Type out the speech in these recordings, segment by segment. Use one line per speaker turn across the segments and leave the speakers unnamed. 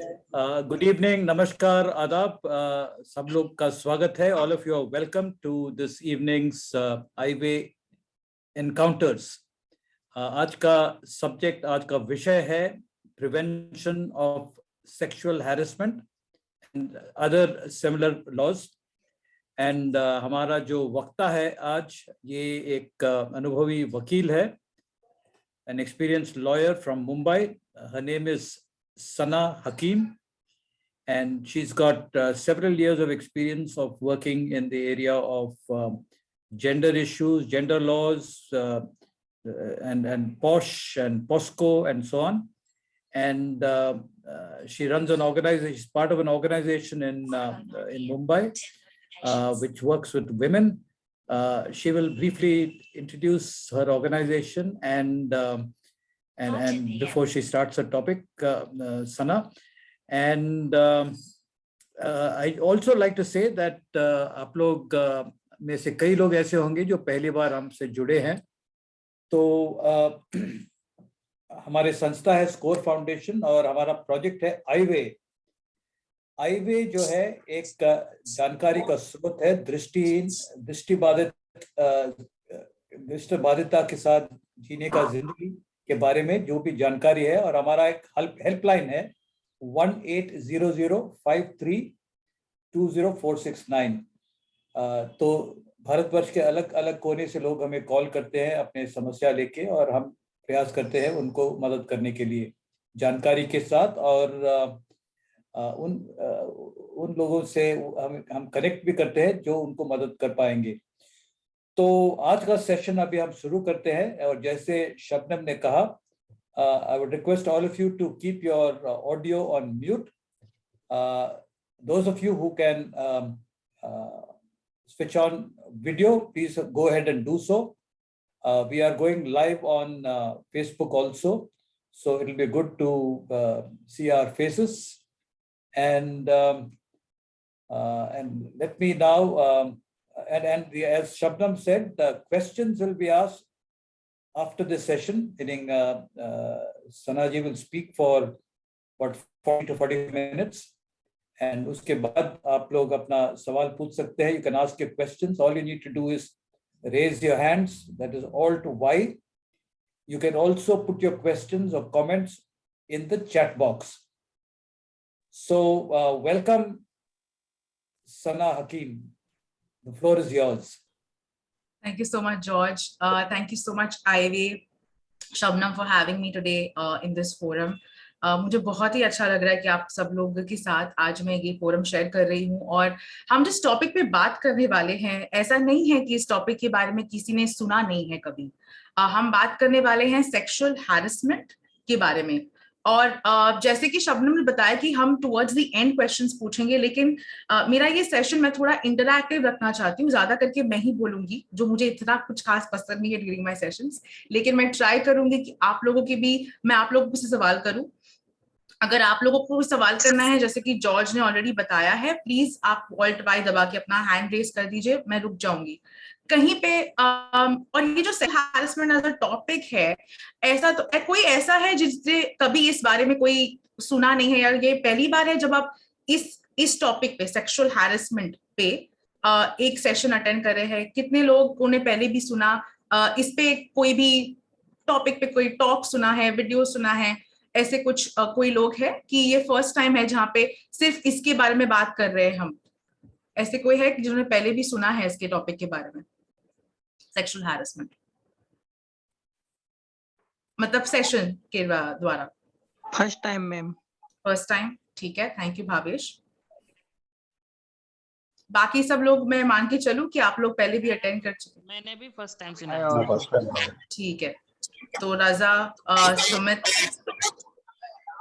Good evening, नमस्कार, आदाब, सब लोग का स्वागत है. All of you are welcome to this evening's highway encounters. आज का सब्जेक्ट, आज का विषय है prevention of sexual harassment and other similar laws. And हमारा जो वक्ता है आज, ये एक अनुभवी वकील है, an experienced lawyer from Mumbai. Her name is Sana Hakim, and she's got several years of experience of working in the area of gender issues, gender laws, and POSH and POSCO and so on. And she runs an organization, she's part of an organization in Mumbai, which works with women. She will briefly introduce her organization and before she starts her topic, Sana. And I also like to say that आप लोग में से कई लोग ऐसे होंगे जो पहली बार हमसे जुड़े हैं. तो हमारे संस्था है स्कोर फाउंडेशन और हमारा प्रोजेक्ट है आईवे. आईवे जो है एक जानकारी का स्रोत है दृष्टिबाधिता के साथ जीने का जिंदगी के बारे में जो भी जानकारी है. और हमारा एक हेल्पलाइन है 180053204469. तो भारतवर्ष के अलग अलग कोने से लोग हमें कॉल करते हैं अपने समस्या लेके, और हम प्रयास करते हैं उनको मदद करने के लिए जानकारी के साथ. और उन लोगों से हम कनेक्ट भी करते हैं जो उनको मदद कर पाएंगे. तो आज का सेशन अभी हम शुरू करते हैं. और जैसे शबनम ने कहा, I would request all of you to keep your audio on mute. Those of you who can switch on video, please go ahead and do so. We are going live on Facebook also, so it will be good to see our faces. And let me now, and as Shabnam said, the questions will be asked after this session, meaning Sanaji will speak for what 40 to 40 minutes, and उसके बाद आप लोग अपना सवाल पूछ सकते हैं. You can ask your questions. All you need to do is raise your hands. That is Alt Y. You can also put your questions or comments in the chat box. So welcome, Sana Hakim. The floor is yours.
Thank you so much, George. Thank you so much, Ivy, Shabnam, for having me today in this forum. मुझे बहुत ही अच्छा लग रहा है कि आप सब लोगों के साथ आज मैं ये फोरम शेयर कर रही हूँ. और हम जिस टॉपिक पे बात करने वाले हैं, ऐसा नहीं है कि इस टॉपिक के बारे में किसी ने सुना नहीं है कभी. हम बात करने वाले हैं सेक्सुअल हैरेसमेंट के बारे में. और जैसे कि शबनम ने बताया कि हम टुवर्ड्स द एंड क्वेश्चंस पूछेंगे, लेकिन मेरा ये सेशन मैं थोड़ा इंटरैक्टिव रखना चाहती हूँ. ज्यादा करके मैं ही बोलूंगी, जो मुझे इतना कुछ खास पसंद नहीं है ड्यूरिंग माय सेशंस, लेकिन मैं ट्राई करूंगी कि आप लोगों के भी मैं आप लोगों से सवाल करूं. अगर आप लोगों को सवाल करना है, जैसे कि जॉर्ज ने ऑलरेडी बताया है, प्लीज आप Alt Y दबा के अपना हैंड रेज कर दीजिए, मैं रुक जाऊंगी कहीं पे. और ये जो sexual harassment as a topic है, ऐसा तो कोई ऐसा है जिससे कभी इस बारे में कोई सुना नहीं है, यार ये पहली बार है जब आप इस टॉपिक पे, सेक्सुअल हैरेसमेंट पे एक सेशन अटेंड कर रहे हैं? कितने लोगों ने पहले भी सुना इस पे, कोई भी टॉपिक पे कोई टॉक सुना है, वीडियो सुना है? ऐसे कुछ कोई लोग हैं कि ये फर्स्ट टाइम है जहाँ पे सिर्फ इसके बारे में बात कर रहे हैं हम? ऐसे कोई है जिन्होंने पहले भी सुना है इसके टॉपिक के बारे में, सेक्सुअल हैरेसमेंट, मतलब सेशन के द्वारा?
First time ma'am.
First time, ठीक है, थैंक यू भावेश. बाकी सब लोग मैं मान के चलूं कि आप लोग पहले भी अटेंड कर चुके?
मैंने भी फर्स्ट टाइम सुना.
ठीक है, तो रजा, सुमित,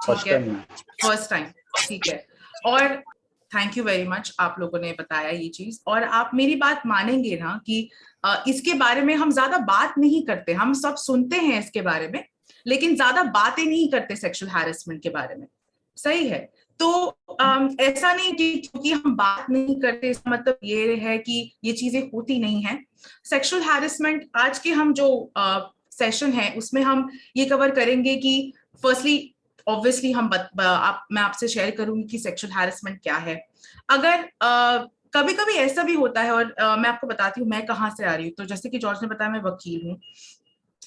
ठीक है, फर्स्ट टाइम, ठीक है. और थैंक यू वेरी मच, आप लोगों ने बताया ये चीज. और आप मेरी बात मानेंगे ना कि इसके बारे में हम ज्यादा बात नहीं करते. हम सब सुनते हैं इसके बारे में, लेकिन ज्यादा बातें नहीं करते सेक्सुअल हैरेसमेंट के बारे में. सही है. तो ऐसा नहीं कि क्योंकि हम बात नहीं करते इसका मतलब ये है कि ये चीजें होती नहीं है. सेक्सुअल हैरेसमेंट आज के हम जो सेशन है उसमें हम ये कवर करेंगे कि फर्स्टली ऑब्वियसली मैं आपसे शेयर करूंगी कि सेक्सुअल हैरेसमेंट क्या है। अगर कभी कभी ऐसा भी होता है, और मैं आपको बताती हूँ मैं कहाँ से आ रही हूँ। तो जैसे कि जॉर्ज ने बताया, मैं वकील हूँ,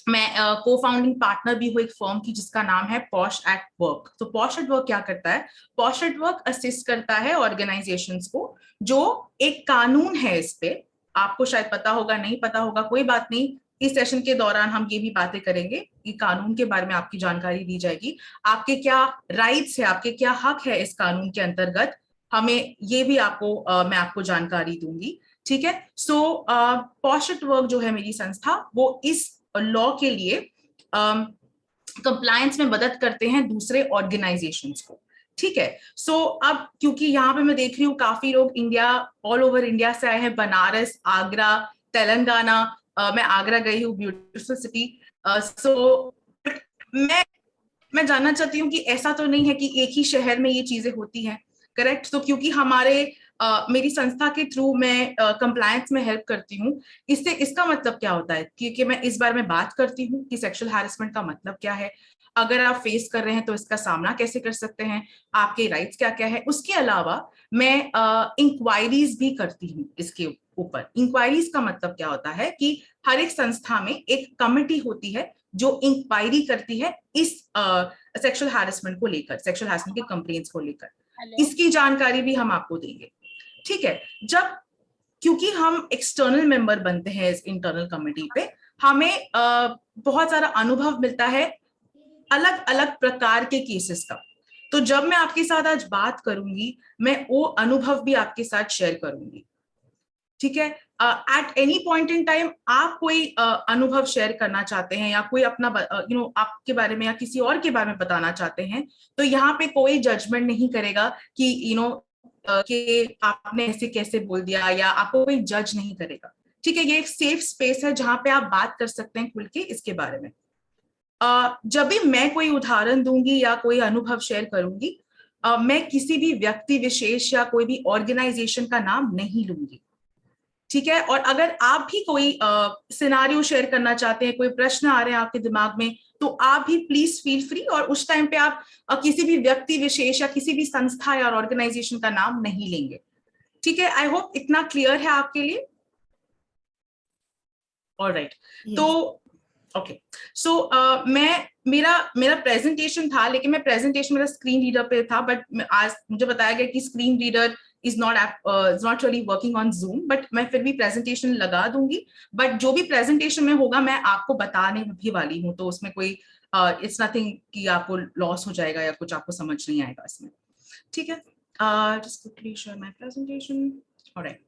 मैं को फाउंडिंग पार्टनर भी हूँ एक फर्म की जिसका नाम है पॉश एट वर्क। तो पॉश एट वर्क क्या करता है? पॉश एट वर्क असिस्ट करता है ऑर्गेनाइजेशंस को, जो एक कानून है इस पे, आपको शायद पता होगा, नहीं पता होगा, कोई बात नहीं, इस सेशन के दौरान हम ये भी बातें करेंगे कि कानून के बारे में आपकी जानकारी दी जाएगी, आपके क्या राइट्स है, आपके क्या हक है इस कानून के अंतर्गत, हमें ये भी मैं आपको जानकारी दूंगी। ठीक है। सो पॉश एट वर्क जो है मेरी संस्था, वो इस लॉ के लिए कंप्लायंस में मदद करते हैं दूसरे ऑर्गेनाइजेशंस को। ठीक है। सो अब क्योंकि यहाँ पे मैं देख रही हूँ काफी लोग इंडिया, ऑल ओवर इंडिया से आए हैं, बनारस, आगरा, तेलंगाना, मैं आगरा गई हूँ, ब्यूटीफुल सिटी। सो मैं जानना चाहती हूँ कि ऐसा तो नहीं है कि एक ही शहर में ये चीजें होती हैं, करेक्ट? तो क्योंकि मेरी संस्था के थ्रू मैं कंप्लायंस में हेल्प करती हूँ, इससे इसका मतलब क्या होता है? क्योंकि मैं इस बारे में बात करती हूँ कि सेक्सुअल हैरेसमेंट का मतलब क्या है, अगर आप फेस कर रहे हैं तो इसका सामना कैसे कर सकते हैं, आपके राइट्स क्या क्या है। उसके अलावा मैं इंक्वायरीज भी करती हूँ इसके ऊपर। इंक्वायरीज का मतलब क्या होता है कि हर एक संस्था में एक कमेटी होती है जो इंक्वायरी करती है इस सेक्सुअल हैरेसमेंट को लेकर, सेक्सुअल हैरेसमेंट के कंप्लेंट्स को लेकर। इसकी जानकारी भी हम आपको देंगे। ठीक है। क्योंकि हम एक्सटर्नल मेंबर बनते हैं इस इंटरनल कमेटी पे, हमें बहुत सारा अनुभव मिलता है अलग अलग प्रकार के केसेस का। तो जब मैं आपके साथ आज बात करूंगी, मैं वो अनुभव भी आपके साथ शेयर करूंगी। ठीक है। At any point in time आप कोई अनुभव शेयर करना चाहते हैं, या कोई अपना आपके बारे में या किसी और के बारे में बताना चाहते हैं, तो यहाँ पे कोई जजमेंट नहीं करेगा कि कि आपने ऐसे कैसे बोल दिया, या आपको कोई जज नहीं करेगा। ठीक है। ये एक सेफ स्पेस है जहां पे आप बात कर सकते हैं खुल के इसके बारे में। जब भी मैं कोई उदाहरण दूंगी या कोई अनुभव शेयर करूंगी, मैं किसी भी व्यक्ति विशेष या कोई भी ऑर्गेनाइजेशन का नाम नहीं लूंगी। ठीक है। और अगर आप भी कोई सिनारियो शेयर करना चाहते हैं, कोई प्रश्न आ रहे हैं आपके दिमाग में, तो आप भी प्लीज फील फ्री, और उस टाइम पे आप किसी भी व्यक्ति विशेष या किसी भी संस्था या ऑर्गेनाइजेशन का नाम नहीं लेंगे। ठीक है। आई होप इतना क्लियर है आपके लिए। ऑलराइट। तो ओके। सो मेरा प्रेजेंटेशन था, लेकिन मैं प्रेजेंटेशन मेरा स्क्रीन रीडर पे था, बट आज मुझे बताया गया कि screen reader is not really working on zoom, but मैं फिर भी प्रेजेंटेशन लगा दूंगी। बट जो भी प्रेजेंटेशन में होगा मैं आपको बताने भी वाली हूँ, तो उसमें कोई इट्स नथिंग कि आपको लॉस हो जाएगा या कुछ आपको समझ नहीं आएगा इसमें। ठीक है। Just quickly share my presentation. Alright.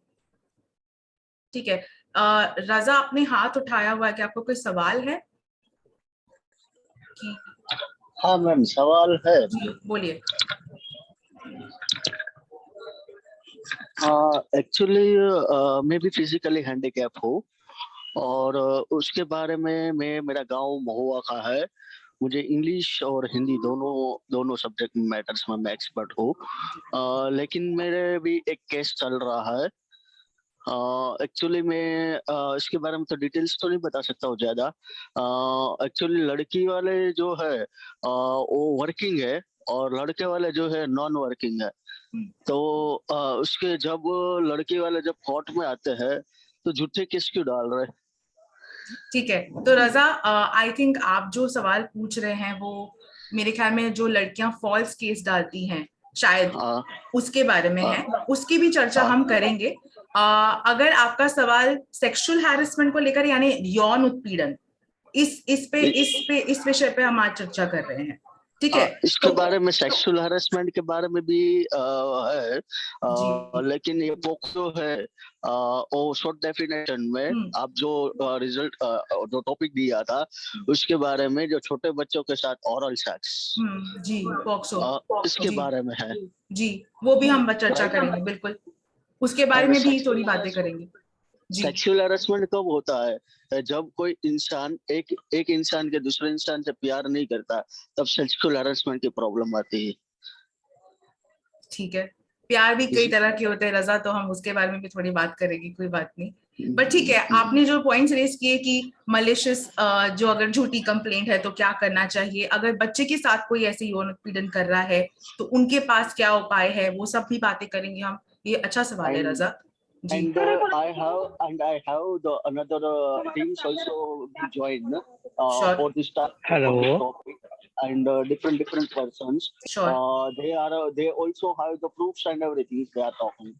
ठीक है। रजा, आपने हाथ उठाया हुआ है, कि आपको कोई सवाल है?
हाँ मैम, सवाल है।
जी बोलिए।
एक्चुअली मैं भी फिजिकली हैंडीकैप हूँ, और उसके बारे में मेरा गांव महुआ का है। मुझे इंग्लिश और हिंदी दोनों सब्जेक्ट मैटर्स में मैं एक्सपर्ट हूँ। लेकिन मेरे भी एक केस चल रहा है। एक्चुअली मैं इसके बारे में तो डिटेल्स तो नहीं बता सकता हूँ ज्यादा। एक्चुअली लड़की वाले जो है वो वर्किंग है, और लड़के वाले जो है नॉन वर्किंग है। तो उसके जब लड़के वाले जब कोर्ट में आते हैं तो झूठे केस क्यों डाल रहे?
ठीक है। तो रजा, आई थिंक आप जो सवाल पूछ रहे हैं वो मेरे ख्याल में जो लड़कियां फॉल्स केस डालती हैं शायद उसके बारे में है। उसकी भी चर्चा हम करेंगे। अगर आपका सवाल सेक्सुअल हैरेसमेंट को लेकर, यानी यौन उत्पीड़न, इस विषय पे हम आज चर्चा कर रहे हैं। ठीक है।
इसके बारे में, सेक्सुअल हैरेसमेंट के बारे में भी है, लेकिन ये पोक्सो है। वो शॉर्ट डेफिनेशन में आप जो रिजल्ट जो टॉपिक दिया था उसके बारे में, जो छोटे बच्चों के साथ ऑरल सेक्स,
जी पोक्सो,
इसके बारे में है।
जी वो भी हम चर्चा करेंगे, बिल्कुल उसके बारे में भी थोड़ी बातें करेंगे।
सेक्सुअल हैरेसमेंट कब होता है? जब कोई इंसान एक इंसान के दूसरे इंसान से प्यार नहीं करता, तब सेक्सुअल हैरेसमेंट की प्रॉब्लम आती है।
ठीक है। प्यार भी कई तरह के होते हैं रजा, तो हम उसके बारे में भी थोड़ी बात करेंगे, कोई बात नहीं। बट ठीक है, आपने जो पॉइंट्स रेज किए कि मलिशियस जो अगर झूठी कंप्लेंट है तो क्या करना चाहिए, अगर बच्चे के साथ कोई ऐसे यौन उत्पीड़न कर रहा है तो उनके पास क्या उपाय है, वो सब भी बातें करेंगे हम। ये अच्छा सवाल है रजा जी।
And I have the another teams also be joined
Sure.
for this topic.
Hello.
And different persons.
Sure.
They also have the proofs and everything they are talking.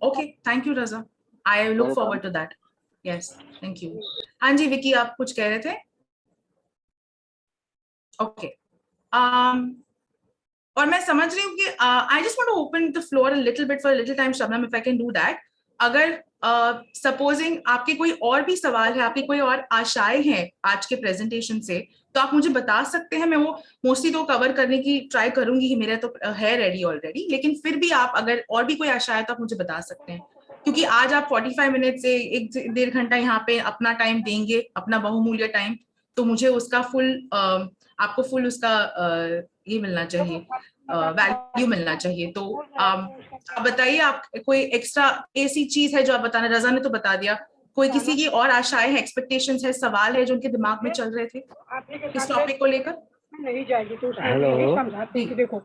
Okay, thank you Raza. I look forward to that. Yes, thank you. हाँ जी विकी, आप कुछ कह रहे थे? Okay. और मैं समझ रही हूँ कि I just want to open the floor a little bit for a little time, Shabnam, if I can do that. अगर सपोजिंग आपके कोई और भी सवाल है, आपकी कोई और आशाएं हैं आज के प्रेजेंटेशन से, तो आप मुझे बता सकते हैं। मैं वो मोस्टली तो कवर करने की ट्राई करूंगी ही, मेरा तो है रेडी ऑलरेडी, लेकिन फिर भी आप अगर और भी कोई आशा है तो आप मुझे बता सकते हैं, क्योंकि आज आप 45 मिनट से 1-1.5 घंटा यहाँ पे अपना टाइम देंगे, अपना बहुमूल्य टाइम, तो मुझे उसका आपको फुल उसका ये मिलना चाहिए, वैल्यू मिलना चाहिए। तो आप बताइए, आप कोई एक्स्ट्रा ऐसी चीज है जो आप बताना, रजा ने तो बता दिया, कोई किसी की और आशाएं हैं, एक्सपेक्टेशंस है, सवाल है जो उनके दिमाग में चल रहे थे इस टॉपिक को लेकर?
हेलो,
देखो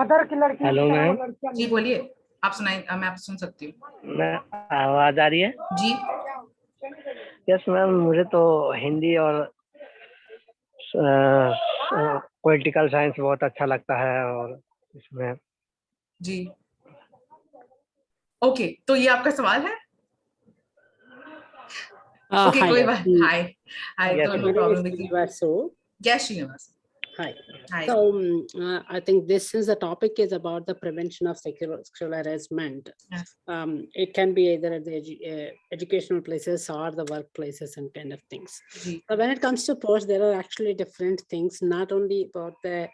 अदर की लड़की,
हेलो मैम।
जी बोलिए, आप सुनाइए, मैं आप सुन सकती हूँ।
मैं आवाज आ रही है?
जी
यस मैम, मुझे तो हिंदी और पॉलिटिकल साइंस बहुत अच्छा लगता है, और इसमें
जी ओके, तो ये आपका सवाल है? ओके, कोई बात। Hi
Yes,
no problem Vicky.
Srinivasu.
Yes Srinivas.
Hi.
Hi.
So I think since the topic is about the prevention of sexual harassment,
Yes.
it can be either at the educational places or the workplaces and kind of things.
जी
So when it comes to posts, there are actually different things, not only about the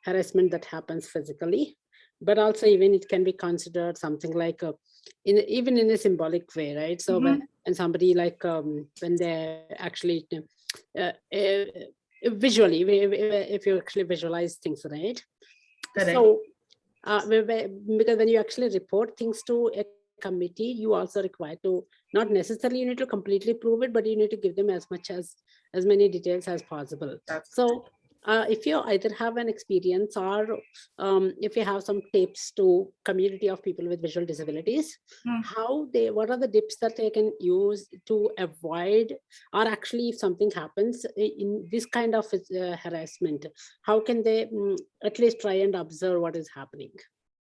harassment that happens physically, but also even it can be considered something like even in a symbolic way, right? So when somebody like when they actually visually, if you actually visualize things, right?
Correct.
So because when you actually report things to a committee, you also require to, not necessarily you need to completely prove it, but you need to give them as many details as possible. So if you either have an experience or if you have some tips to community of people with visual disabilities, what are the tips that they can use to avoid, or actually if something happens in this kind of harassment, how can they at least try and observe what is happening?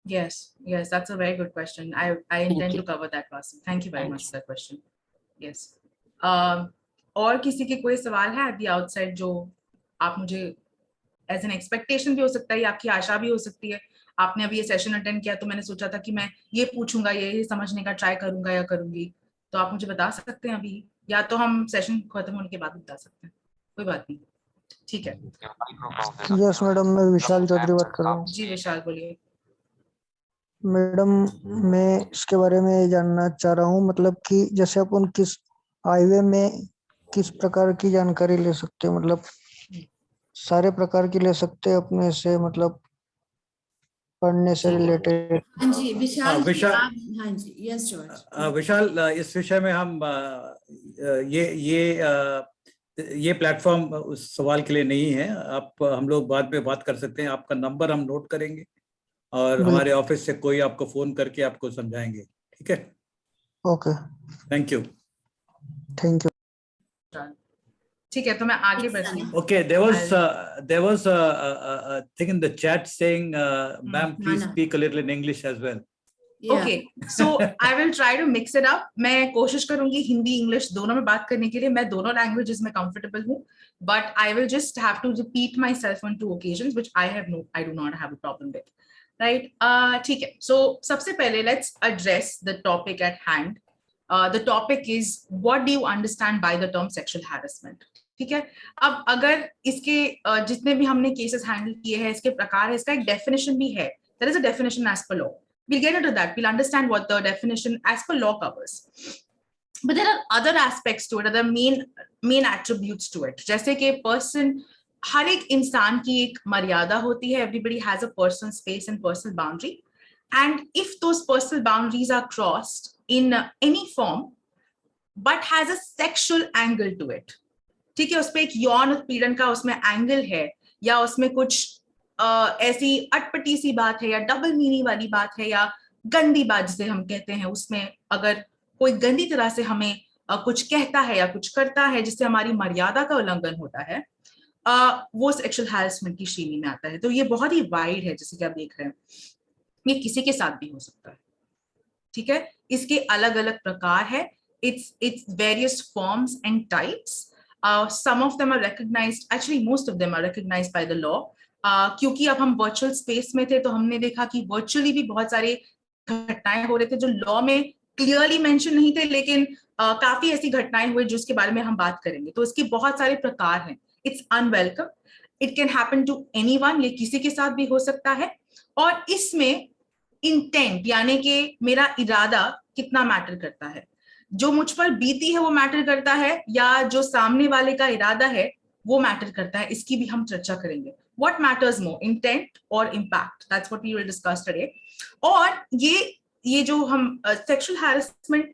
Yes, that's a very good question. I intend to cover that, Vasu. Thank you very much for that question. Yes. और किसी के कोई सवाल है at the outside जो आप मुझे as an expectation भी हो सकता है, आपकी आशा भी हो सकती है, आपने अभी ये सेशन अटेंड किया तो मैंने सोचा था कि मैं ये पूछूंगा, ये समझने का ट्राई करूंगा या करूंगी, तो आप मुझे बता सकते हैं अभी, या तो हम सेशन खत्म होने के बाद बता सकते हैं, कोई बात नहीं, ठीक है।
यस मैडम, मैं विशाल चौधरी बात कर रहा हूँ।
जी विशाल बोलिए।
मैडम, मैं इसके बारे में जानना चाह रहा हूँ, मतलब कि जैसे अपन किस हाईवे में किस प्रकार की जानकारी ले सकते हैं, मतलब सारे प्रकार की ले सकते हैं अपने से, मतलब पढ़ने से रिलेटेड।
हाँ जी विशाल, हाँ जी यस जॉर्ज।
विशाल, इस विषय में हम ये प्लेटफॉर्म उस सवाल के लिए नहीं है, आप हम लोग बाद में बात कर सकते हैं, आपका नंबर हम नोट करेंगे और हमारे ऑफिस से कोई आपको फोन करके आपको समझाएंगे, ठीक है? Okay, thank you.
ठीक है, तो मैं आगे बढ़ती हूँ।
Okay, there was a thing in the chat saying, ma'am, please speak a little in English as well.
Okay, so I will try to mix it up. मैं कोशिश करूंगी हिंदी इंग्लिश दोनों में बात करने के लिए, मैं दोनों लैंग्वेजेस में कंफर्टेबल हूँ, but I will just have to repeat myself on 2 occasions, which I do not have a problem with, right? ठीक है, so सबसे पहले let's address the topic at hand. The topic is, what do you understand by the term sexual harassment? ठीक है, अब अगर इसके जितने भी हमने केसेस हैंडल किए हैं, इसके प्रकार है, इसका एक डेफिनेशन भी है, there is a definition as per law. We'll get into that. We'll understand what the definition as per law covers. But there are other aspects to it, other main attributes to it. जैसे कि person, हर एक इंसान की एक मर्यादा होती है. Everybody has a personal space and personal boundary. And if those personal boundaries are crossed, in any form but has a sexual angle to it, ठीक है, उसपे एक यौन उत्पीड़न का उसमें एंगल है, या उसमें कुछ ऐसी अटपटी सी बात है, या डबल मीनिंग वाली बात है, या गंदी बात जिसे हम कहते हैं, उसमें अगर कोई गंदी तरह से हमें कुछ कहता है या कुछ करता है जिससे हमारी मर्यादा का उल्लंघन होता है, वो सेक्सुअल हैरेसमेंट की श्रेणी में आता है। तो ये बहुत ही वाइड है, जैसे कि आप देख रहे हैं, ये किसी के साथ भी हो सकता है, ठीक है। इसके अलग अलग प्रकार है, it's various forms and types. Some of them are recognized, actually most of them are recognized by the law. क्योंकि अब हम वर्चुअल स्पेस में थे तो हमने देखा कि वर्चुअली भी बहुत सारे घटनाएं हो रहे थे जो लॉ में क्लियरली मेंशन नहीं थे, लेकिन काफी ऐसी घटनाएं हुई जिसके बारे में हम बात करेंगे। तो इसके बहुत सारे प्रकार हैं। It's unwelcome, it can happen to anyone, ये किसी के साथ भी हो सकता है। और इसमें इंटेंट यानी कि मेरा इरादा कितना मैटर करता है, जो मुझ पर बीती है वो मैटर करता है, या जो सामने वाले का इरादा है वो मैटर करता है। इसकी भी हम चर्चा करेंगे। What matters more, intent or impact? That's what we will discuss today. और ये जो हम सेक्सुअल हैरेसमेंट,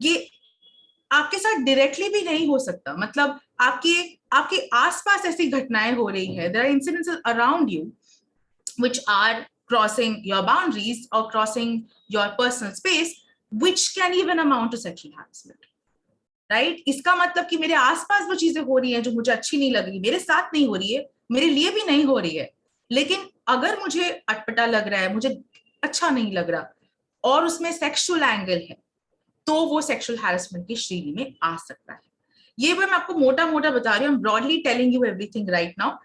ये आपके साथ डायरेक्टली भी नहीं हो सकता, मतलब आपके आसपास ऐसी घटनाएं हो रही है, there are incidences around you which are crossing your boundaries or crossing your personal space, which can even amount to sexual harassment. Right? इसका मतलब कि मेरे आसपास वो चीजें हो रही हैं जो मुझे अच्छी नहीं लग रही, मेरे साथ नहीं हो रही है, मेरे लिए भी नहीं हो रही है, लेकिन अगर मुझे अटपटा लग रहा है, मुझे अच्छा नहीं लग रहा और उसमें सेक्सुअल एंगल है, तो वो सेक्सुअल हैरेसमेंट की श्रेणी में आ सकता है। ये मैं आपको मोटा मोटा बता रही हूँ, broadly telling you everything right now,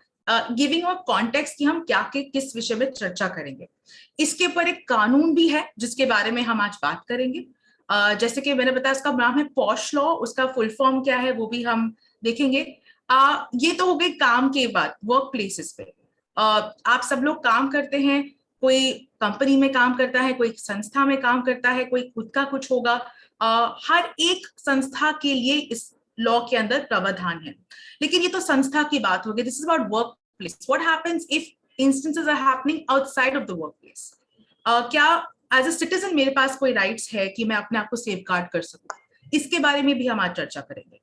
giving a context कि हम क्या के किस विषय में चर्चा करेंगे। इसके ऊपर एक कानून भी है जिसके बारे में हम आज बात करेंगे। जैसे कि मैंने बताया, उसका नाम है पॉश लॉ, उसका फुल फॉर्म क्या है वो भी हम देखेंगे। ये तो हो गई काम के बाद, वर्क प्लेसेस पे आप सब लोग काम करते हैं, कोई कंपनी में काम करता है, कोई संस्था में काम करता है, कोई खुद का कुछ होगा। हर एक संस्था के लिए इस लॉ के अंदर प्रावधान है, लेकिन ये तो संस्था की बात होगी। This is about workplace. What happens if instances are happening outside of the workplace? क्या एज अ सिटीजन मेरे पास कोई राइट्स है कि मैं अपने आप को सेफ गार्ड कर सकूं? इसके बारे में भी हम आज चर्चा करेंगे,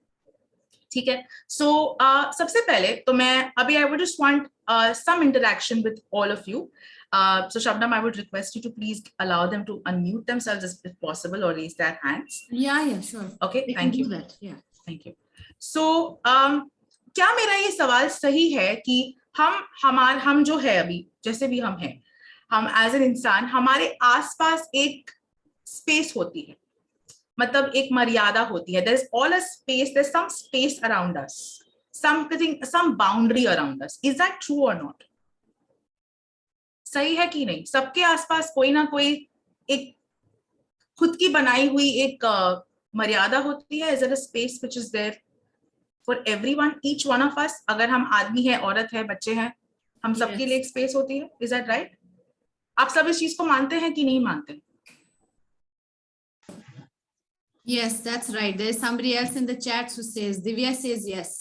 ठीक है। सो सबसे पहले तो मैं अभी I would just want some interaction with all of you. So Shabnam, I would request you to please allow them to unmute themselves if possible or raise their hands.
Yeah, sure.
Okay,
They
thank
can
you.
do that. Yeah.
Thank you. So क्या मेरा ये सवाल सही है कि हम जो है अभी, जैसे भी हम हैं, हम एज एन इंसान, हमारे आसपास एक स्पेस होती है, मतलब एक मर्यादा होती है। There is all a space, there's some space around us, something, some boundary around us. Is that true or not? सही है कि नहीं? सबके आसपास कोई ना कोई एक खुद की बनाई हुई एक मर्यादा होती है। Is there a space which is there for everyone, each one of us? अगर हम आदमी है, औरत है, बच्चे हैं, हम सबके लिए एक स्पेस होती है। Is that right? आप सब इस चीज को मानते हैं कि नहीं मानते?
Yes, that's right. There's somebody else in the chat who says, Divya says yes.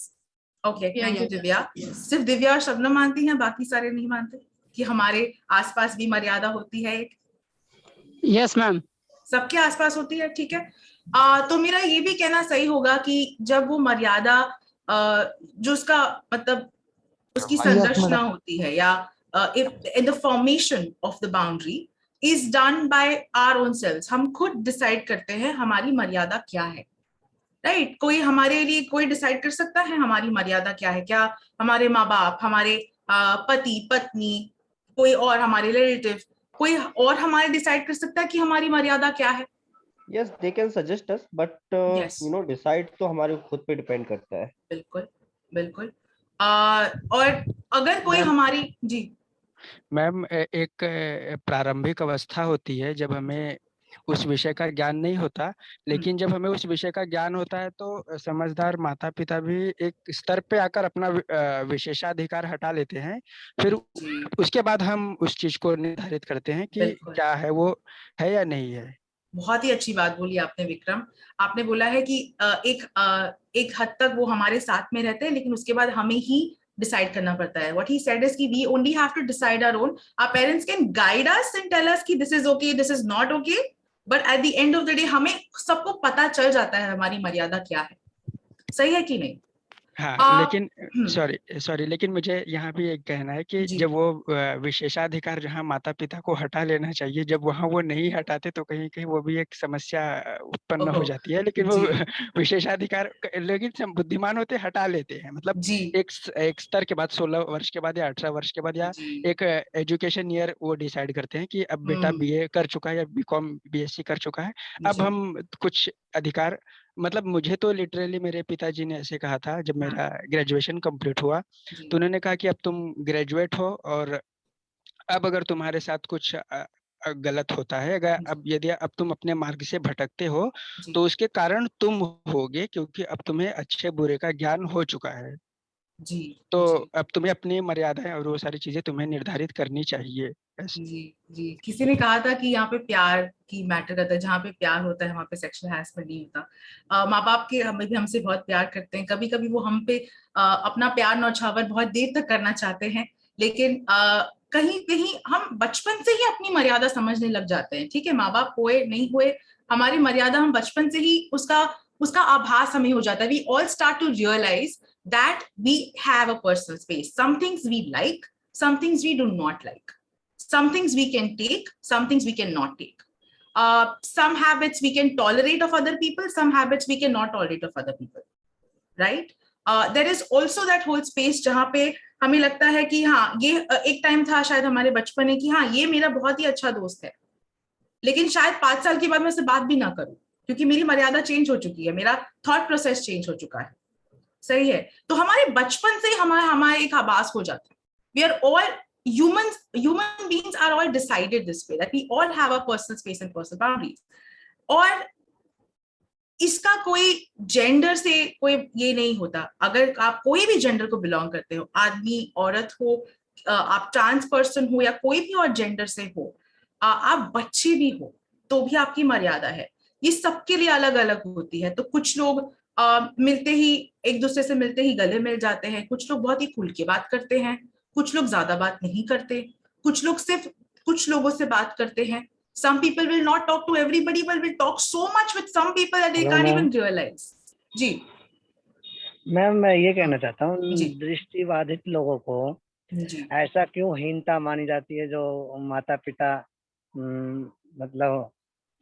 Okay, thank you Divya.
Yes.
सिर्फ दिव्या और शबनम मानती हैं, बाकी सारे नहीं मानते कि हमारे आसपास भी मर्यादा होती है एक?
Yes ma'am.
सबके आसपास होती है, ठीक है। तो मेरा ये भी कहना सही होगा कि जब वो मर्यादा जो उसका मतलब उसकी संरचना होती है, या in the formation of the boundary is done by our own selves, हम खुद डिसाइड करते हैं हमारी मर्यादा क्या है, राइट? कोई हमारे लिए कोई डिसाइड कर सकता है हमारी मर्यादा क्या है? क्या हमारे माँ बाप, हमारे पति पत्नी, कोई और हमारे रिलेटिव, कोई और हमारे डिसाइड कर सकता है कि हमारी मर्यादा क्या है?
Yes, they can suggest us, but
Yes.
decide तो हमारे खुद पे डिपेंड करता है।
बिल्कुल बिल्कुल। और अगर कोई हमारी जी
मैम, एक प्रारंभिक अवस्था होती है जब हमें उस विषय का ज्ञान नहीं होता, लेकिन जब हमें उस विषय का ज्ञान होता है तो समझदार माता पिता भी एक स्तर पे आकर अपना विशेषाधिकार हटा लेते हैं। फिर उसके बाद हम उस चीज को निर्धारित करते हैं कि क्या है, वो है या नहीं है।
बहुत ही अच्छी बात बोली आपने विक्रम। आपने बोला है कि एक हद तक वो हमारे साथ में रहते हैं, लेकिन उसके बाद हमें ही डिसाइड करना पड़ता है। What he said is कि we only have to decide our own. Our parents can guide us and tell us कि this is okay, this is not okay, but at the end of the day हमें सबको पता चल जाता है हमारी मर्यादा क्या है, सही है कि नहीं?
हाँ, लेकिन सॉरी लेकिन मुझे यहाँ भी एक कहना है कि जब वो विशेषाधिकार जहाँ माता पिता को हटा लेना चाहिए, जब वहाँ वो नहीं हटाते तो कहीं कहीं वो भी एक समस्या उत्पन्न हो जाती है। लेकिन वो विशेषाधिकार लेकिन बुद्धिमान होते हटा लेते हैं, मतलब एक स्तर के बाद 16 वर्ष के बाद या 18 वर्ष के बाद या एक एजुकेशन ईयर वो डिसाइड करते हैं कि अब बेटा बीए कर चुका है या बीकॉम बीएससी कर चुका है, अब हम कुछ अधिकार, मतलब मुझे तो लिटरली मेरे पिताजी ने ऐसे कहा था जब मेरा ग्रेजुएशन कंप्लीट हुआ, तो उन्होंने कहा कि अब तुम ग्रेजुएट हो और अब अगर तुम्हारे साथ कुछ गलत होता है, अगर यदि अब तुम अपने मार्ग से भटकते हो तो उसके कारण तुम होगे, क्योंकि अब तुम्हें अच्छे बुरे का ज्ञान हो चुका है। तो अब तुम्हें अपनी मर्यादाएं और वो सारी चीजें तुम्हें निर्धारित करनी चाहिए।
जी, किसी ने कहा था कि यहाँ पे प्यार की मैटर करता है, जहाँ पे प्यार होता है वहाँ पे सेक्सुअल हैरेसमेंट नहीं होता। माँ बाप के हमें भी हमसे बहुत प्यार करते हैं, कभी कभी वो हम पे अपना प्यार नौछावर बहुत देर तक करना चाहते हैं, लेकिन कहीं कहीं हम बचपन से ही अपनी मर्यादा समझने लग जाते हैं। ठीक है, माँ बाप हुए नहीं हुए, हमारी मर्यादा हम बचपन से ही उसका आभास हमें हो जाता है। We all start to realize that we have a personal space, some things we like, some things we do not like, some things we can take, some things we cannot take, some habits we can tolerate of other people, some habits we cannot tolerate of other people, right? There is also that whole space जहाँ पे हमें लगता है कि हाँ ये एक time था शायद हमारे बचपन में कि हाँ ये मेरा बहुत ही अच्छा दोस्त है, लेकिन शायद 5 साल के बाद मैं उससे बात भी ना करूं क्योंकि मेरी मर्यादा चेंज हो चुकी है, मेरा थॉट प्रोसेस चेंज हो चुका है। सही है, तो हमारे बचपन से हमारा एक आभास हो जाता है। We are all human beings are all decided this way, that we all have a personal space and personal boundaries. और इसका कोई जेंडर से कोई ये नहीं होता। अगर आप कोई भी जेंडर को बिलोंग करते हो, आदमी औरत हो, आप ट्रांस पर्सन हो या कोई भी और जेंडर से हो, आप बच्चे भी हो तो भी आपकी मर्यादा है। ये सबके लिए अलग अलग होती है। तो कुछ लोग मिलते ही एक दूसरे से मिलते ही गले मिल जाते हैं, कुछ लोग बहुत ही खुल के बात करते हैं, कुछ लोग ज्यादा बात नहीं करते, कुछ लोग सिर्फ कुछ लोगों से बात करते हैं। Some people will not talk to everybody, but will talk so much with some people that they can't even realize. जी
मैम, मैं ये कहना चाहता हूँ, दृष्टिबाधित लोगों को ऐसा क्यों हीनता मानी जाती है जो माता पिता मतलब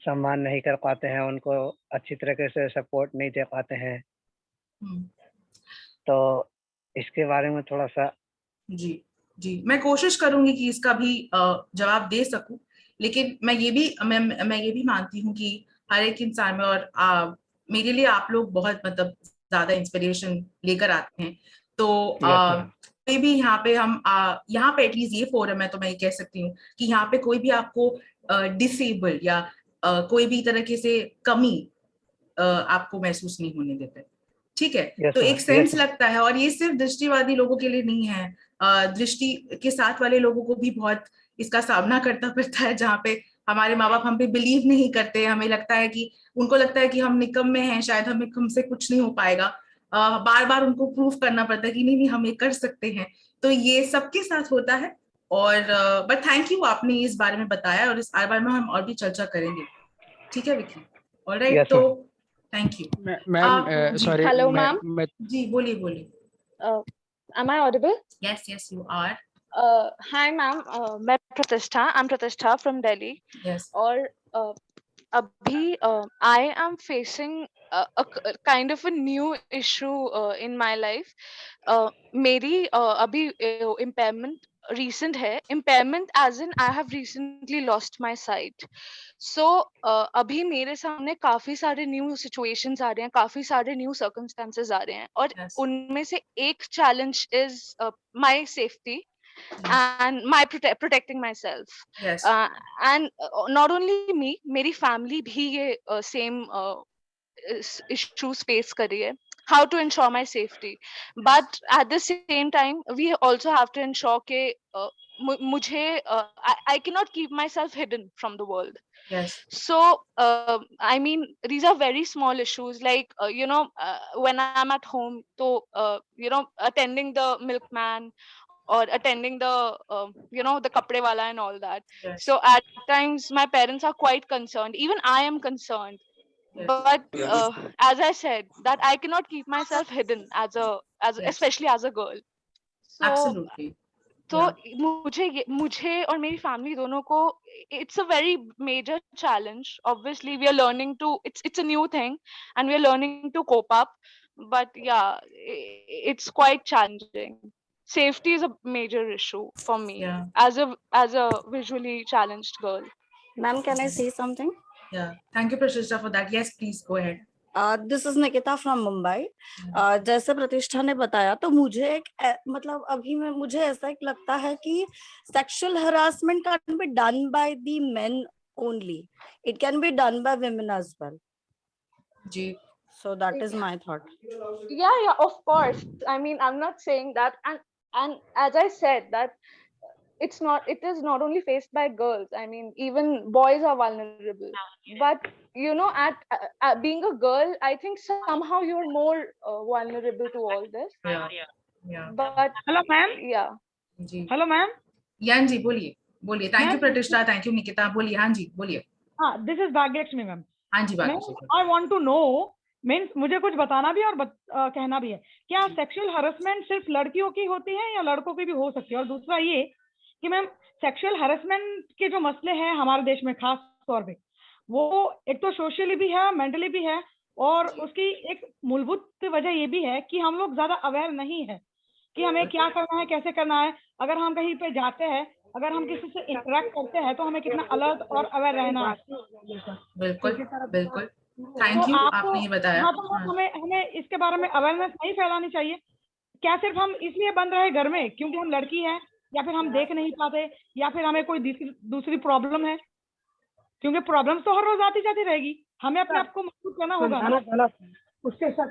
सम्मान नहीं कर पाते हैं, उनको अच्छी तरीके से सपोर्ट नहीं दे पाते हैं, तो इसके बारे में थोड़ा सा।
जी मैं कोशिश करूंगी कि इसका भी जवाब दे सकूं, लेकिन मैं ये भी मानती हूँ कि हर एक इंसान में, और मेरे लिए आप लोग बहुत मतलब ज्यादा इंस्पिरेशन लेकर आते हैं। तो कोई भी यहाँ पे यहाँ पे एटलीस्ट ये फोरम है तो मैं ये कह सकती हूँ कि यहाँ पे कोई भी आपको डिसेबल या कोई भी तरीके से कमी आपको महसूस नहीं होने देते। ठीक है, तो एक सेंस लगता है, और ये सिर्फ दृष्टिवादी लोगों के लिए नहीं है, दृष्टि के साथ वाले लोगों को भी बहुत इसका सामना करना पड़ता है, जहाँ पे हमारे माँ बाप हम पे बिलीव नहीं करते, हमें लगता है कि उनको लगता है कि हम निकम्मे हैं, शायद हमसे कुछ नहीं हो पाएगा, बार बार उनको प्रूफ करना पड़ता है कि नहीं हम ये कर सकते हैं। तो ये सबके साथ होता है, और बट थैंक यू आपने इस बारे में बताया, और इस बारे में हम और भी चर्चा करेंगे। ठीक है विकी? ऑलराइट, तो thank you
ma'am. Sorry,
hello ma'am.
जी बोलिए।
Am I audible?
Yes, you are.
Hi ma'am, मैं प्रतिष्ठा, I'm Pratishtha from Delhi.
Yes.
और अभी I am facing a kind of a new issue in my life. मेरी अभी impairment recent है, impairment as in I have recently lost my sight. So अभी मेरे सामने काफी सारे new situations आ रहे हैं, काफी सारे new circumstances आ रहे हैं, और उनमें से एक challenge is my safety. And my protecting myself.
Yes.
And not only me, मेरी family भी ये same issues face कर रही है. How to ensure my safety, but at the same time we also have to ensure के मुझे I cannot keep myself hidden from the world.
Yes.
So I mean these are very small issues, like when I'm at home, so attending the milkman or attending the the kapde wala and all that.
Yes.
So at times my parents are quite concerned, even I am concerned.
Yes.
But as I said, that I cannot keep myself hidden as
Yes.
especially as a girl. So
Absolutely.
तो मुझे और मेरी family दोनों को it's a very major challenge. Obviously we are learning to, it's a new thing and we are learning to cope up, but yeah, it's quite challenging. Safety is a major issue for me as a visually challenged girl.
Ma'am, can I say something?
Yeah, thank you Prashishta for that. Yes, please go ahead.
This is Nikita from Mumbai. जैसे प्रतिष्ठा ने बताया, तो मुझे मतलब अभी में मुझे ऐसा एक लगता है कि sexual harassment can be done by the men only, it can be done by women as well.
जी,
so that is my thought.
Yeah, of course. I mean, I'm not saying that, and as I said that it is not only faced by girls. I mean, even boys are vulnerable. But at being a girl, I think somehow you're more vulnerable to all this.
Yeah.
But
hello ma'am.
Yeah.
जी,
hello ma'am.
यान जी बोलिए। Thank you Pratishtha, thank you Nikita, बोलिए। हाँ जी बोलिए।
हाँ, this is Bhagyalakshmi ma'am.
हाँ जी Bhagyalakshmi.
I want to know, means मुझे कुछ बताना भी और कहना भी है, क्या सेक्सुअल हरासमेंट सिर्फ लड़कियों की होती है या लड़कों की भी हो सकती है? और दूसरा ये कि मैम सेक्सुअल हरासमेंट के जो मसले हैं हमारे देश में खास तौर पे, वो एक तो सोशली भी है, मेंटली भी है, और उसकी एक मूलभूत वजह ये भी है कि हम लोग ज्यादा अवेयर नहीं है कि हमें क्या करना है, कैसे करना है। अगर हम कहीं पे जाते हैं, अगर हम किसी से इंटरेक्ट करते हैं, तो हमें कितना अलर्ट और अवेयर रहना है।
बिल्कुल बिल्कुल, थैंक यू, आपने ये बताया।
हाँ, तो हमें इसके बारे में अवेयरनेस नहीं फैलानी चाहिए। क्या सिर्फ हम इसलिए बंद रहे घर में क्योंकि हम लड़की हैं, या फिर हम देख नहीं पाते, या फिर हमें कोई दूसरी प्रॉब्लम है? क्योंकि प्रॉब्लम्स तो हर रोज आती जाती रहेगी, हमें अपने आप को मजबूत करना होगा। उसके साथ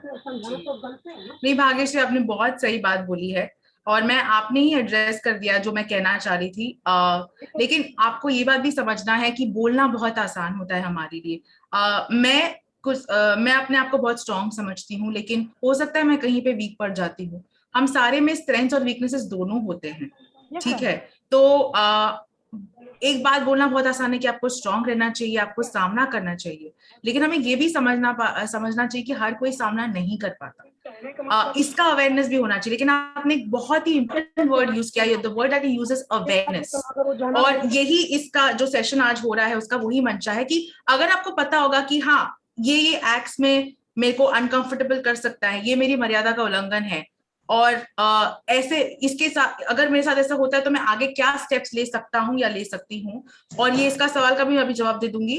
नहीं भाग्यश्री, आपने बहुत सही बात बोली है और मैं आपने ही एड्रेस कर दिया जो मैं कहना चाह रही थी। लेकिन आपको ये बात भी समझना है कि बोलना बहुत आसान होता है हमारे लिए। मैं अपने आप को बहुत स्ट्रांग समझती हूँ, लेकिन हो सकता है मैं कहीं पे वीक पड़ जाती हूँ। हम सारे में स्ट्रेंथ्स और वीकनेसेस दोनों होते हैं, ठीक है? तो एक बात बोलना बहुत आसान है कि आपको स्ट्रांग रहना चाहिए, आपको सामना करना चाहिए, लेकिन हमें ये भी समझना चाहिए कि हर कोई सामना नहीं कर पाता। इसका अवेयरनेस भी होना चाहिए। लेकिन आपने एक बहुत ही इंपॉर्टेंट वर्ड यूज किया, the word that he uses awareness, और यही इसका जो सेशन आज हो रहा है उसका वही मंशा है कि अगर आपको पता होगा कि हाँ ये एक्ट्स में मेरे को अनकंफर्टेबल कर सकता है, ये मेरी मर्यादा का उल्लंघन है, और ऐसे इसके साथ अगर मेरे साथ ऐसा होता है तो मैं आगे क्या स्टेप्स ले सकता हूँ या ले सकती हूँ। और ये इसका सवाल का भी मैं अभी जवाब दे दूंगी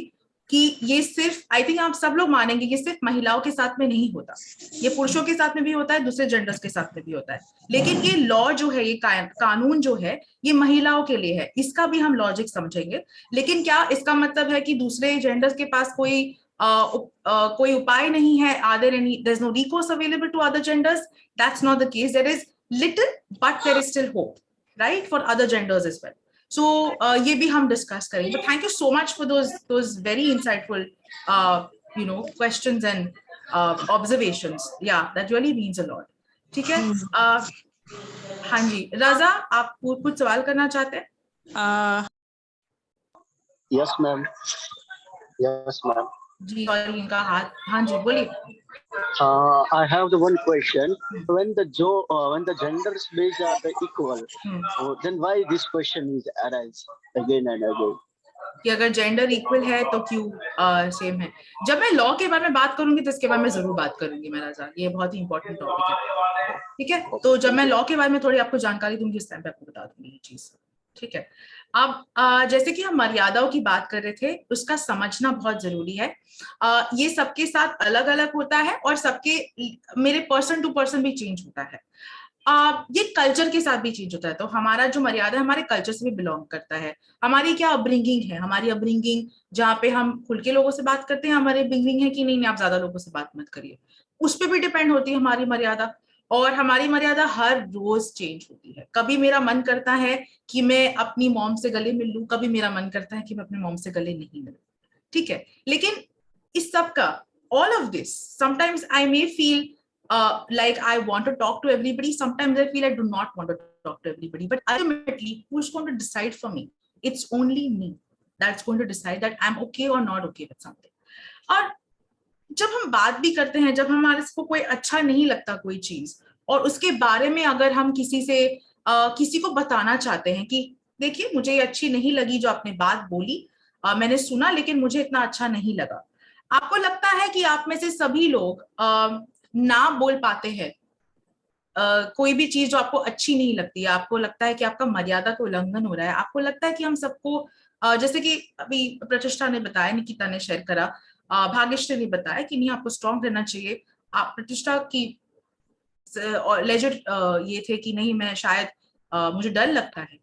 कि ये सिर्फ, आई थिंक आप सब लोग मानेंगे, ये सिर्फ महिलाओं के साथ में नहीं होता, ये पुरुषों के साथ में भी होता है, दूसरे जेंडर्स के साथ में भी होता है। लेकिन ये लॉ जो है, ये कानून जो है, ये महिलाओं के लिए है, इसका भी हम लॉजिक समझेंगे। लेकिन क्या इसका मतलब है कि दूसरे जेंडर्स के पास कोई उपाय नहीं है? there's no recourse available to other genders? That's not the case. There is little, but there is still hope, right, for other genders as well. So ये भी हम डिस्कस करेंगे। But thank you so much for those very insightful questions and observations. Yeah, that really means a lot. ठीक है? हाँ जी, रजा, आप कुछ सवाल करना चाहते हैं?
Yes ma'am. Yes ma'am.
जी, और इनका हाथ, हाँ जी बोलिए।
I have the one question. When the genders base are the equal, then why this question is arise again and again?
कि अगर जेंडर इक्वल है तो क्यों सेम है? जब मैं लॉ के बारे में बात करूंगी तो इसके बारे में जरूर बात करूंगी मैं रजा, ये बहुत ही इंपॉर्टेंट टॉपिक है, ठीक है? तो जब मैं लॉ के बारे में थोड़ी आपको जानकारी दूंगी उस टाइम पे आपको बता दूंगी ये चीज, ठीक है? अब जैसे कि हम मर्यादाओं की बात कर रहे थे, उसका समझना बहुत जरूरी है। ये सबके साथ अलग अलग होता है और मेरे पर्सन टू पर्सन भी चेंज होता है। ये कल्चर के साथ भी चेंज होता है। तो हमारा जो मर्यादा है हमारे कल्चर से भी बिलोंग करता है। हमारी क्या अपब्रिंगिंग है, हमारी अपब्रिंगिंग जहाँ पे हम खुल के लोगों से बात करते हैं, हमारी अपब्रिंगिंग है कि नहीं आप ज्यादा लोगों से बात मत करिए, उस पर भी डिपेंड होती है हमारी मर्यादा। और हमारी मर्यादा हर रोज चेंज होती है। कभी मेरा मन करता है कि मैं अपनी मॉम से गले मिल लूं, कभी मेरा मन करता है कि मैं अपने मॉम से गले नहीं मिलूं, ठीक है? लेकिन इस सब का, all of this, sometimes I may feel like I want to talk to everybody, sometimes I feel I do not want to talk to everybody, but ultimately, who's going to decide for me? It's only me that's going to decide that I'm okay or not okay with something. और जब हम बात भी करते हैं, जब हमारे को कोई अच्छा नहीं लगता कोई चीज, और उसके बारे में अगर हम किसी को बताना चाहते हैं कि देखिए मुझे ये अच्छी नहीं लगी जो आपने बात बोली, मैंने सुना लेकिन मुझे इतना अच्छा नहीं लगा, आपको लगता है कि आप में से सभी लोग ना बोल पाते हैं कोई भी चीज जो आपको अच्छी नहीं लगती है, आपको लगता है कि आपका मर्यादा का उल्लंघन हो रहा है, आपको लगता है कि हम सबको जैसे कि अभी प्रतिष्ठा ने बताया, निकिता ने शेयर करा, भाग्यश्री ने बताया कि नहीं आपको स्ट्रॉन्ग रहना चाहिए, आप प्रतिष्ठा की लेजर ये थे कि नहीं मैं शायद मुझे डर लगता है,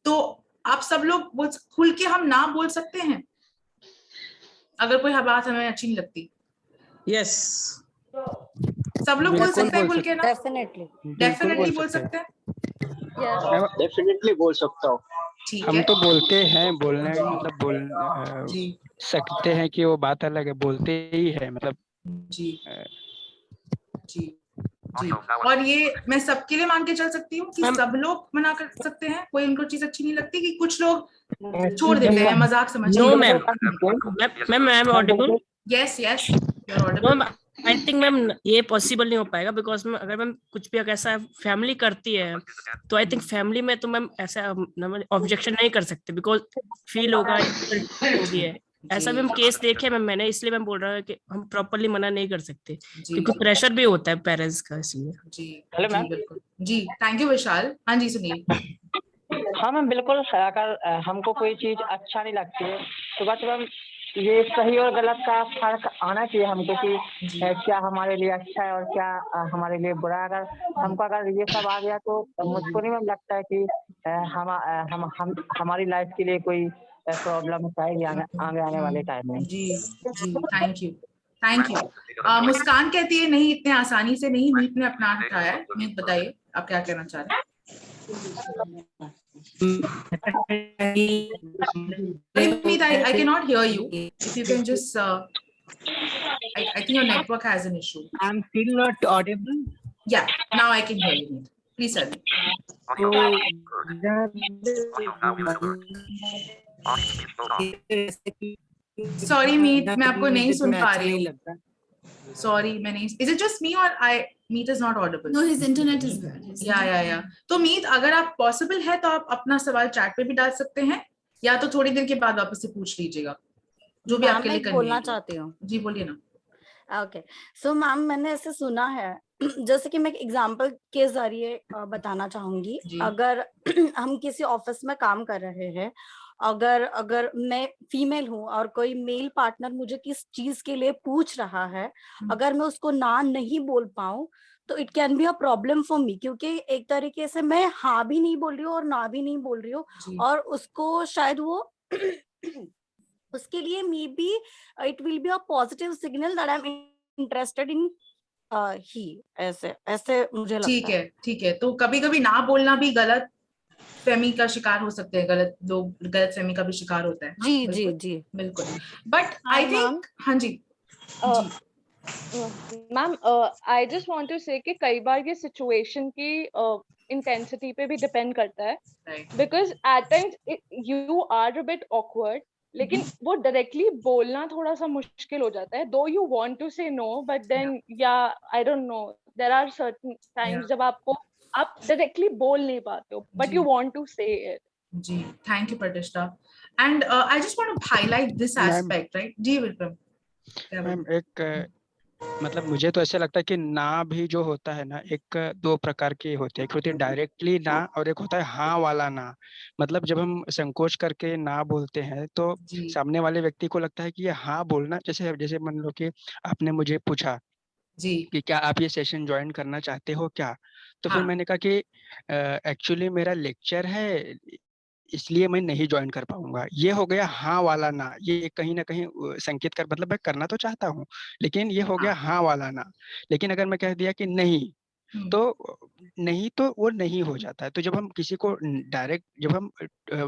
तो आप सब लोग खुल के हम ना बोल सकते हैं अगर कोई बात हमें अच्छी नहीं लगती?
यस,
सब लोग बोल सकते हैं खुल के ना?
डेफिनेटली
बोल सकते हैं।
डेफिनेटली बोल सकता हूँ।
हम तो बोलते हैं, बोलने मतलब बोल सकते हैं कि वो बात अलग है, बोलते ही है मतलब।
जी जी जी, और ये मैं सबके लिए मान के चल सकती हूँ कि सब लोग मना कर सकते हैं, कोई उनको चीज अच्छी नहीं लगती, कि कुछ लोग छोड़ देते हैं मजाक समझ।
No ma'am I am audible?
Yes yes you are audible.
I think ma'am ये पॉसिबल नहीं हो पाएगा, बिकॉज मैम अगर मैम कुछ भी अगर ऐसा फैमिली करती है तो आई थिंक फैमिली में तो मैम ऐसा ऑब्जेक्शन नहीं कर सकते, बिकॉज फील होगा होगी है, ऐसा भी हम केस देखे मैम मैंने, इसलिए मैं बोल रहा हूँ कि हम प्रॉपर्ली मना नहीं कर सकते क्योंकि प्रेशर भी होता है पेरेंट्स का, इसलिए।
जी बिल्कुल जी, थैंक यू विशाल। हाँ जी सुनील।
हाँ मैम बिल्कुल, अगर हमको कोई चीज अच्छा नहीं लगती है तो बस मैम ये सही और गलत का फर्क आना चाहिए हमको कि क्या हमारे लिए अच्छा है और क्या हमारे लिए बुरा है। अगर ये सब आ गया तो मुझको नहीं मैम लगता है कि हमारी लाइफ के लिए कोई प्रॉब्लम आएगी आगे आने वाले टाइम में।
जी जी थैंक यू। मुस्कान कहती है नहीं इतने आसानी से नहीं, मीत ने अपना उठाया है। मीत बताइए आप क्या कहना चाह रहे हैं? Meet, I cannot hear you. If you can just, I think your network has an issue.
I'm still not audible.
Yeah, now I can hear you. Meet. Please tell me. Sorry, Meet, मैं आपको नहीं सुन पा रही हूँ. Sorry, मैं नहीं. Is it just me or Meet is not audible?
No, his internet is bad.
Yeah. तो मीत अगर आप पॉसिबल है तो आप अपना सवाल चैट पे भी डाल सकते हैं, या तो थोड़ी देर के बाद वापस से पूछ लीजिएगा, जो भी आपके लिए
बोलना चाहती हूँ।
जी बोलिए ना।
ओके सो मैम मैंने ऐसे सुना है, जैसे कि मैं एक एग्जांपल के जरिए बताना चाहूंगी। अगर हम किसी ऑफिस में काम कर रहे हैं, अगर मैं फीमेल हूँ और कोई मेल पार्टनर मुझे किस चीज के लिए पूछ रहा है, अगर मैं उसको ना नहीं बोल पाऊँ तो it can be a problem for me, क्योंकि एक तरीके से मैं हाँ भी नहीं बोल रही हूँ और ना भी नहीं बोल रही हूँ, और उसको शायद वो उसके लिए may be it will be a positive signal that I am interested in he, ऐसे मुझे लगता है।
ठीक है। तो कभी कभी ना बोलना भी गलत फहमी का शिकार हो सकते हैं, गलत फहमी का भी शिकार होता है।
जी
बिल्कुल। बट आई थिंक हाँ जी
ma'am I just want to say कि कई बार ये सिचुएशन की इंटेंसिटी पे भी डिपेंड करता है, because at times you are a bit awkward, लेकिन वो डायरेक्टली बोलना थोड़ा सा मुश्किल हो जाता है, do you want to say no but then या I don't know there are certain times जब आप डायरेक्टली बोल नहीं पाते हो but you want to say it.
जी thank you Pratishtha. And I just want to highlight this aspect, right? जी Vikram.
Ma'am एक मतलब मुझे तो ऐसा लगता है कि ना भी जो होता है ना, एक दो प्रकार के होते हैं। एक होती है डायरेक्टली ना और एक होता है हाँ वाला ना। मतलब जब हम संकोच करके ना बोलते हैं तो सामने वाले व्यक्ति को लगता है कि ये हाँ बोलना, जैसे मान लो कि आपने मुझे पूछा कि क्या आप ये सेशन ज्वाइन करना चाहते हो क्या, तो फिर मैंने कहा कि एक्चुअली मेरा लेक्चर है इसलिए मैं नहीं ज्वाइन कर पाऊंगा। ये हो गया हाँ वाला ना। ये कहीं ना कहीं संकेत कर मतलब मैं करना तो चाहता हूँ लेकिन ये हो गया हाँ वाला ना। लेकिन अगर मैं कह दिया कि नहीं तो नहीं तो वो नहीं हो जाता है। तो जब हम किसी को डायरेक्ट, जब हम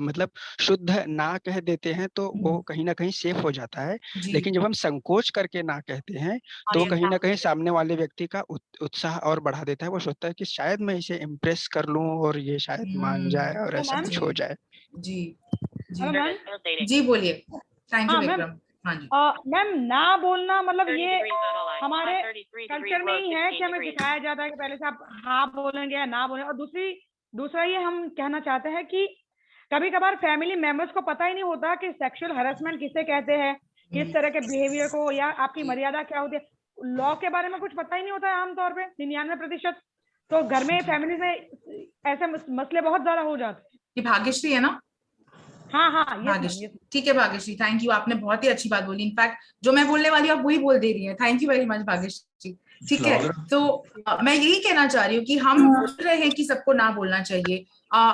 मतलब शुद्ध ना कह देते हैं तो वो कहीं ना कहीं सेफ हो जाता है, लेकिन जब हम संकोच करके ना कहते हैं तो वो कहीं ना कहीं सामने वाले व्यक्ति का उत्साह और बढ़ा देता है। वो सोचता है कि शायद मैं इसे इम्प्रेस कर लूं और ये शायद मान जाए और ऐसा कुछ हो जाए।
जी
हेलो मैम।
जी बोलिए। Thank you Vikram. हाँ जी
मैम, ना बोलना मतलब ये हमारे कल्चर में ही है कि हमें सिखाया जाता है कि पहले से आप हाँ बोलेंगे या ना बोलें। और दूसरा ये हम कहना चाहते हैं कि कभी कभार फैमिली मेंबर्स को पता ही नहीं होता कि सेक्सुअल हरासमेंट किसे कहते हैं, किस तरह के बिहेवियर को, या आपकी मर्यादा क्या होती है। लॉ के बारे में कुछ पता ही नहीं होता है आमतौर पे 99%। तो घर में फैमिली में ऐसे मसले बहुत ज्यादा हो जाते हैं।
ये भाग्यश्री है ना?
हाँ
भाग्यश्री, ठीक है भाग्यश्री, थैंक यू, आपने बहुत ही अच्छी बात बोली। इनफैक्ट जो मैं बोलने वाली हूँ आप वही बोल दे रही है। Thank you very much Bhagyashree. ठीक है, तो मैं यही कहना चाह रही हूँ कि हम बोल रहे हैं कि सबको ना बोलना चाहिए।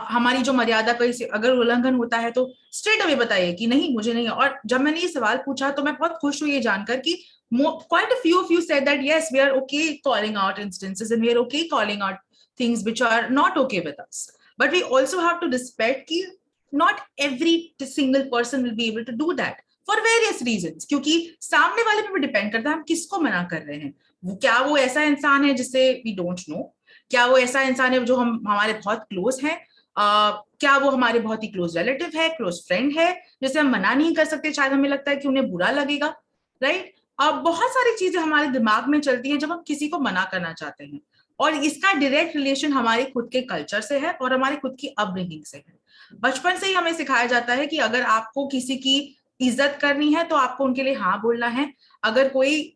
हमारी जो मर्यादा कहीं अगर उल्लंघन होता है तो स्ट्रेट अवे बताइए कि नहीं, मुझे नहीं है। और जब मैंने ये सवाल पूछा तो मैं बहुत खुश हुई ये जानकर कि quite a few of you said that yes, we are okay calling out instances and we are okay calling out things which are not okay with us, but we also have to respect कि not every single person will be able to do that for various reasons, क्योंकि सामने वाले पे भी depend करता है हम किसको मना कर रहे हैं। क्या वो ऐसा इंसान है जिससे we don't know, क्या वो ऐसा इंसान है जो हमारे बहुत क्लोज है, क्या वो हमारे बहुत ही क्लोज रिलेटिव है, क्लोज फ्रेंड है जिसे हम मना नहीं कर सकते, शायद हमें लगता है कि उन्हें बुरा लगेगा, राइट। अब बहुत सारी चीजें हमारे दिमाग में चलती हैं जब हम किसी को मना करना चाहते हैं, और इसका डायरेक्ट रिलेशन हमारे खुद के कल्चर से है और हमारे खुद की अपब्रिंगिंग से है। बचपन से ही हमें सिखाया जाता है कि अगर आपको किसी की इज्जत करनी है तो आपको उनके लिए हाँ बोलना है। अगर कोई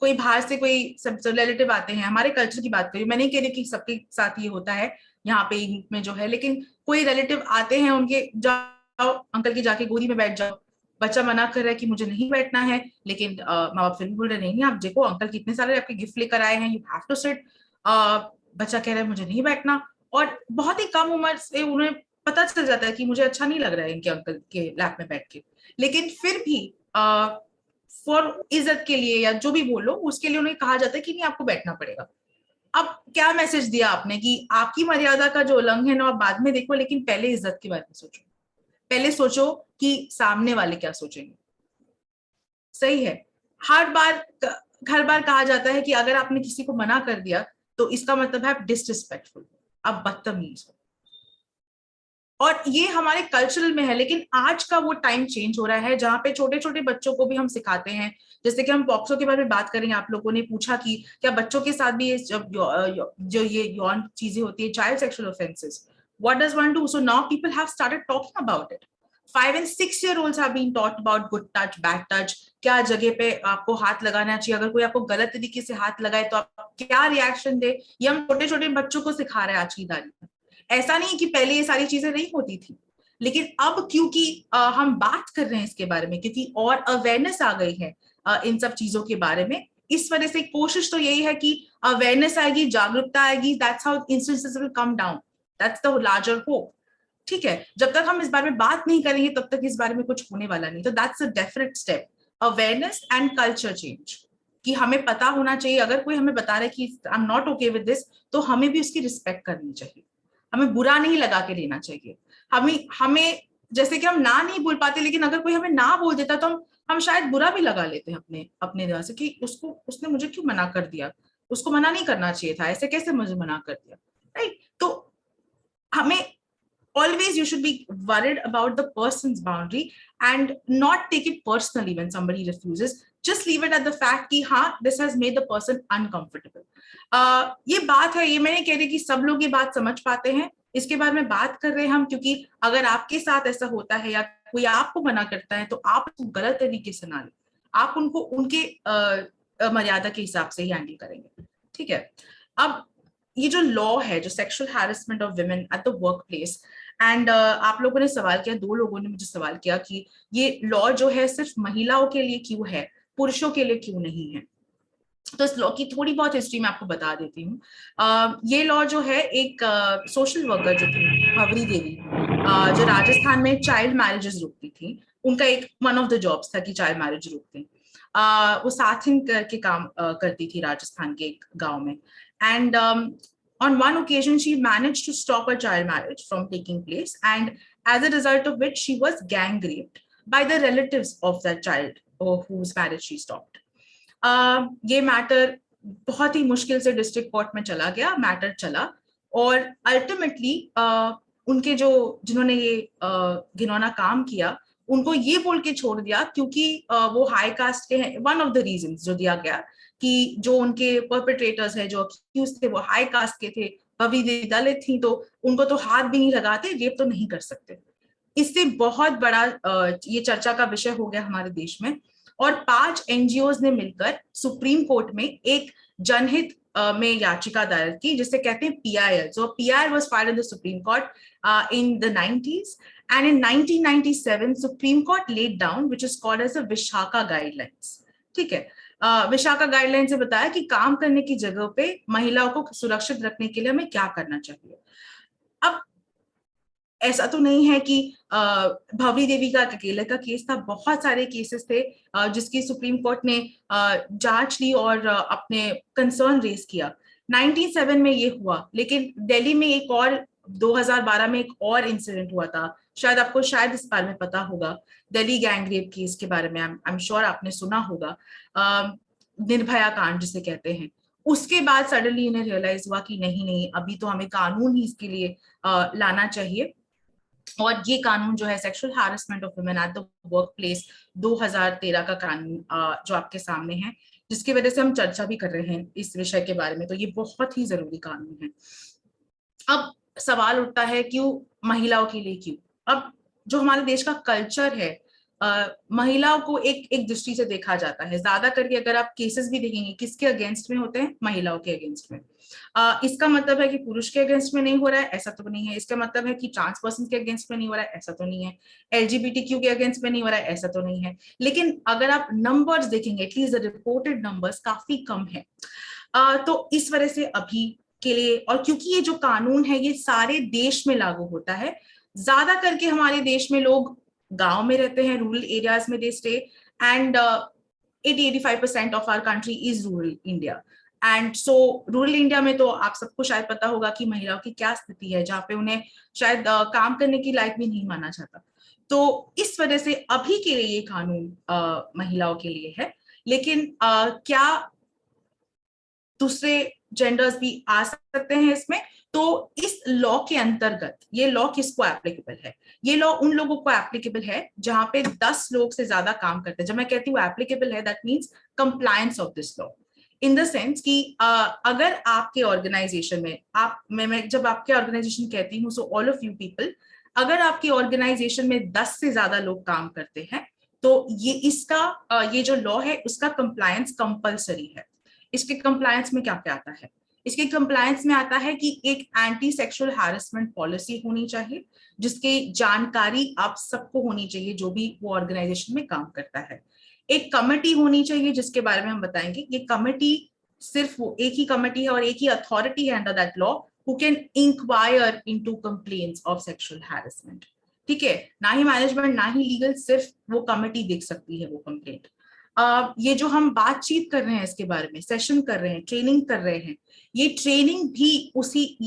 बाहर से कोई सब रिलेटिव आते हैं, हमारे कल्चर की बात करी, मैं नहीं कह रही कि सबके साथ ये होता है यहाँ पे ग्रुप में जो है, लेकिन कोई रिलेटिव आते हैं, उनके जाओ अंकल की जाके गोदी में बैठ जाओ। बच्चा मना कर रहा है कि मुझे नहीं बैठना है, लेकिन माँ बाप फिर भी बोल रहे नहीं, आप देखो अंकल कितने सारे आपके गिफ्ट लेकर आए हैं, यू हैव टू सिट। बच्चा कह रहा है मुझे नहीं बैठना, और बहुत ही कम उम्र से उन्हें पता चल जाता है कि मुझे अच्छा नहीं लग रहा है इनके अंकल के लैप में बैठ के, लेकिन फिर भी फॉर इज्जत के लिए या जो भी बोलो उसके लिए उन्हें कहा जाता है कि नहीं आपको बैठना पड़ेगा। अब क्या मैसेज दिया आपने कि आपकी मर्यादा का जो उल्लंघन है आप बाद में देखो, लेकिन पहले इज्जत के बारे में सोचो, पहले सोचो कि सामने वाले क्या सोचेंगे। सही है, हर बार कहा जाता है कि अगर आपने किसी को मना कर दिया तो इसका मतलब है आप डिसरिस्पेक्टफुल, आप बदतमीज हो, और ये हमारे कल्चरल में है। लेकिन आज का वो टाइम चेंज हो रहा है जहां पे छोटे छोटे बच्चों को भी हम सिखाते हैं, जैसे कि हम पॉक्सो के बारे में बात करेंगे। आप लोगों ने पूछा कि क्या बच्चों के साथ भी ये जो ये यौन चीजें होती है, child sexual offences, what does one do? So now people have started talking about it. 5 and 6 year olds have been taught about good touch, bad touch, क्या जगह पे आपको हाथ लगाना चाहिए, अगर कोई आपको गलत तरीके से हाथ लगाए तो आप क्या रिएक्शन दे, ये हम छोटे छोटे बच्चों को सिखा रहे हैं आज की तारीख में। ऐसा नहीं कि पहले ये सारी चीजें नहीं होती थी, लेकिन अब क्योंकि हम बात कर रहे हैं इसके बारे में, क्योंकि और अवेयरनेस आ गई है इन सब चीजों के बारे में, इस वजह से कोशिश तो यही है कि अवेयरनेस आएगी, जागरूकता आएगी, that's how instances will come down, that's the larger hope. ठीक है, जब तक हम इस बारे में बात नहीं करेंगे तब तक इस बारे में कुछ होने वाला नहीं। तो that's a definite step, awareness and culture change, कि हमें पता होना चाहिए अगर कोई हमें बता रहा है कि I am not okay with this, तो हमें भी उसकी रिस्पेक्ट करनी चाहिए, हमें बुरा नहीं लगा के लेना चाहिए। हमें जैसे कि हम ना नहीं बोल पाते, लेकिन अगर कोई हमें ना बोल देता तो हम शायद बुरा भी लगा लेते हैं अपने तरह से कि उसने मुझे क्यों मना कर दिया, उसको मना नहीं करना चाहिए था, ऐसे कैसे मुझे मना कर दिया, राइट। तो हमें always you should be worried about the person's boundary and not take it personally when somebody refuses. Just leave it at the fact कि हाँ this has made the person uncomfortable. ये बात है, ये मैं नहीं कह रही कि सब लोग ये बात समझ पाते हैं, इसके बारे में बात कर रहे हैं हम, क्योंकि अगर आपके साथ ऐसा होता है या कोई आपको मना करता है तो आप उसको गलत तरीके से ना लें, आप उनको उनके मर्यादा के हिसाब से ही हैंडल करेंगे। ठीक है, अब ये जो लॉ है, जो sexual harassment of women at the work place, and आप लोगों ने सवाल किया, 2 लोगों ने मुझे सवाल किया कि ये लॉ जो है सिर्फ महिलाओं के लिए क्यों है, पुरुषों के लिए क्यों नहीं है। तो इस लॉ की थोड़ी बहुत हिस्ट्री मैं आपको बता देती हूँ। ये लॉ जो है, एक सोशल वर्कर जो थी भवरी देवी, जो राजस्थान में चाइल्ड मैरिजेस रोकती थी, उनका एक वन ऑफ द जॉब्स था कि चाइल्ड मैरिज रोकते। वो साथिंग के काम करती थी राजस्थान के एक गांव में, And on one occasion, she managed to stop a child marriage from taking place, and as a result of which she was gang raped by the relatives of that child whose marriage she stopped. ये matter बहुत ही मुश्किल से district court में चला गया, matter चला, और ultimately उनके जिन्होंने ये घिनौना काम किया, उनको ये बोल के छोड़ दिया क्योंकि वो हाई कास्ट के हैं. वन ऑफ द रीजंस जो दिया गया कि जो उनके परपेट्रेटर्स है, जो अक्यूज थे, वो हाई कास्ट के थे, भवी देवी दलित थी, तो उनको तो हाथ भी नहीं लगाते, रेप तो नहीं कर सकते. इससे बहुत बड़ा ये चर्चा का विषय हो गया हमारे देश में, और 5 NGOs ने मिलकर सुप्रीम कोर्ट में एक जनहित में याचिका दायर की, जिसे कहते हैं PIL. So PIL was filed in the Supreme Court in the 90s, and in 1997 Supreme Court laid down which is called as the Vishakha guidelines. ठीक है, विशाखा गाइडलाइन से बताया कि काम करने की जगह पे महिलाओं को सुरक्षित रखने के लिए हमें क्या करना चाहिए. अब ऐसा तो नहीं है कि भवरी देवी का अकेले का केस था, बहुत सारे केसेस थे जिसकी सुप्रीम कोर्ट ने जांच ली और अपने कंसर्न रेज किया. 1997 में ये हुआ, लेकिन दिल्ली में एक और 2012 में एक और इंसिडेंट हुआ था, शायद आपको शायद इस बारे में पता होगा, दिल्ली गैंग रेप केस के बारे में आई एम श्योर आपने सुना होगा, निर्भया कांड जिसे कहते हैं. उसके बाद सडनली इन्हें रियलाइज हुआ कि नहीं, अभी तो हमें कानून ही इसके लिए लाना चाहिए, और ये कानून जो है sexual harassment of women at the work place 2013 का कानून जो आपके सामने है, जिसकी वजह से हम चर्चा भी कर रहे हैं इस विषय के बारे में. तो ये बहुत ही जरूरी कानून है. अब सवाल उठता है क्यों महिलाओं के लिए, क्यों? अब जो हमारे देश का कल्चर है, महिलाओं को एक दृष्टि से देखा जाता है. ज्यादा करके अगर आप केसेस भी देखेंगे, किसके अगेंस्ट में होते हैं? महिलाओं के अगेंस्ट में. इसका मतलब है कि पुरुष के अगेंस्ट में नहीं हो रहा है, ऐसा तो नहीं है. इसका मतलब है कि ट्रांस पर्सन के अगेंस्ट में नहीं हो रहा है, ऐसा तो नहीं है. LGBTQ के अगेंस्ट में नहीं हो रहा है, ऐसा तो नहीं है. लेकिन अगर आप नंबर्स देखेंगे, एटलीस्ट द रिपोर्टेड नंबर्स काफी कम है. तो इस वजह से अभी के लिए, और क्योंकि ये जो कानून है ये सारे देश में लागू होता है, ज्यादा करके हमारे देश में लोग गांव में रहते हैं, रूरल एरियाज में they stay, and 80-85% of our country is rural India. And so rural India में तो आप सबको शायद पता होगा कि महिलाओं की क्या स्थिति है, जहाँ पे उन्हें शायद काम करने की लायक भी नहीं माना जाता. तो इस वजह से अभी के लिए ये कानून महिलाओं के लिए है. लेकिन क्या दूसरे जेंडर्स भी आ सकते हैं इसमें? तो इस लॉ के अंतर्गत ये लॉ किसको एप्लीकेबल है? ये लॉ उन लोगों को एप्लीकेबल है जहां पे 10 लोग से ज्यादा काम करते हैं. जब मैं कहती हूँ एप्लीकेबल है, that means compliance of this law, in the sense कि अगर आपके ऑर्गेनाइजेशन में मैं जब आपके ऑर्गेनाइजेशन कहती हूँ, so all of you people, अगर आपकी ऑर्गेनाइजेशन में 10 से ज्यादा लोग काम करते हैं, तो ये जो लॉ है उसका कंप्लायंस कंपल्सरी है. इसके कंप्लायंस में क्या क्या आता है? इसके कंप्लायंस में आता है कि एक एंटी सेक्सुअल हैरेसमेंट पॉलिसी होनी चाहिए, जिसकी जानकारी आप सबको होनी चाहिए जो भी वो ऑर्गेनाइजेशन में काम करता है. एक कमेटी होनी चाहिए जिसके बारे में हम बताएंगे. ये कमेटी सिर्फ वो एक ही कमेटी है और एक ही अथॉरिटी है under that law who can inquire into complaints of sexual harassment. ठीक है, ना ही मैनेजमेंट ना ही लीगल, सिर्फ वो कमेटी देख सकती है वो कंप्लेंट. ये जो हम बातचीत कर रहे हैं इसके बारे में, सेशन कर रहे हैं, ट्रेनिंग कर रहे हैं, ये ट्रेनिंग भी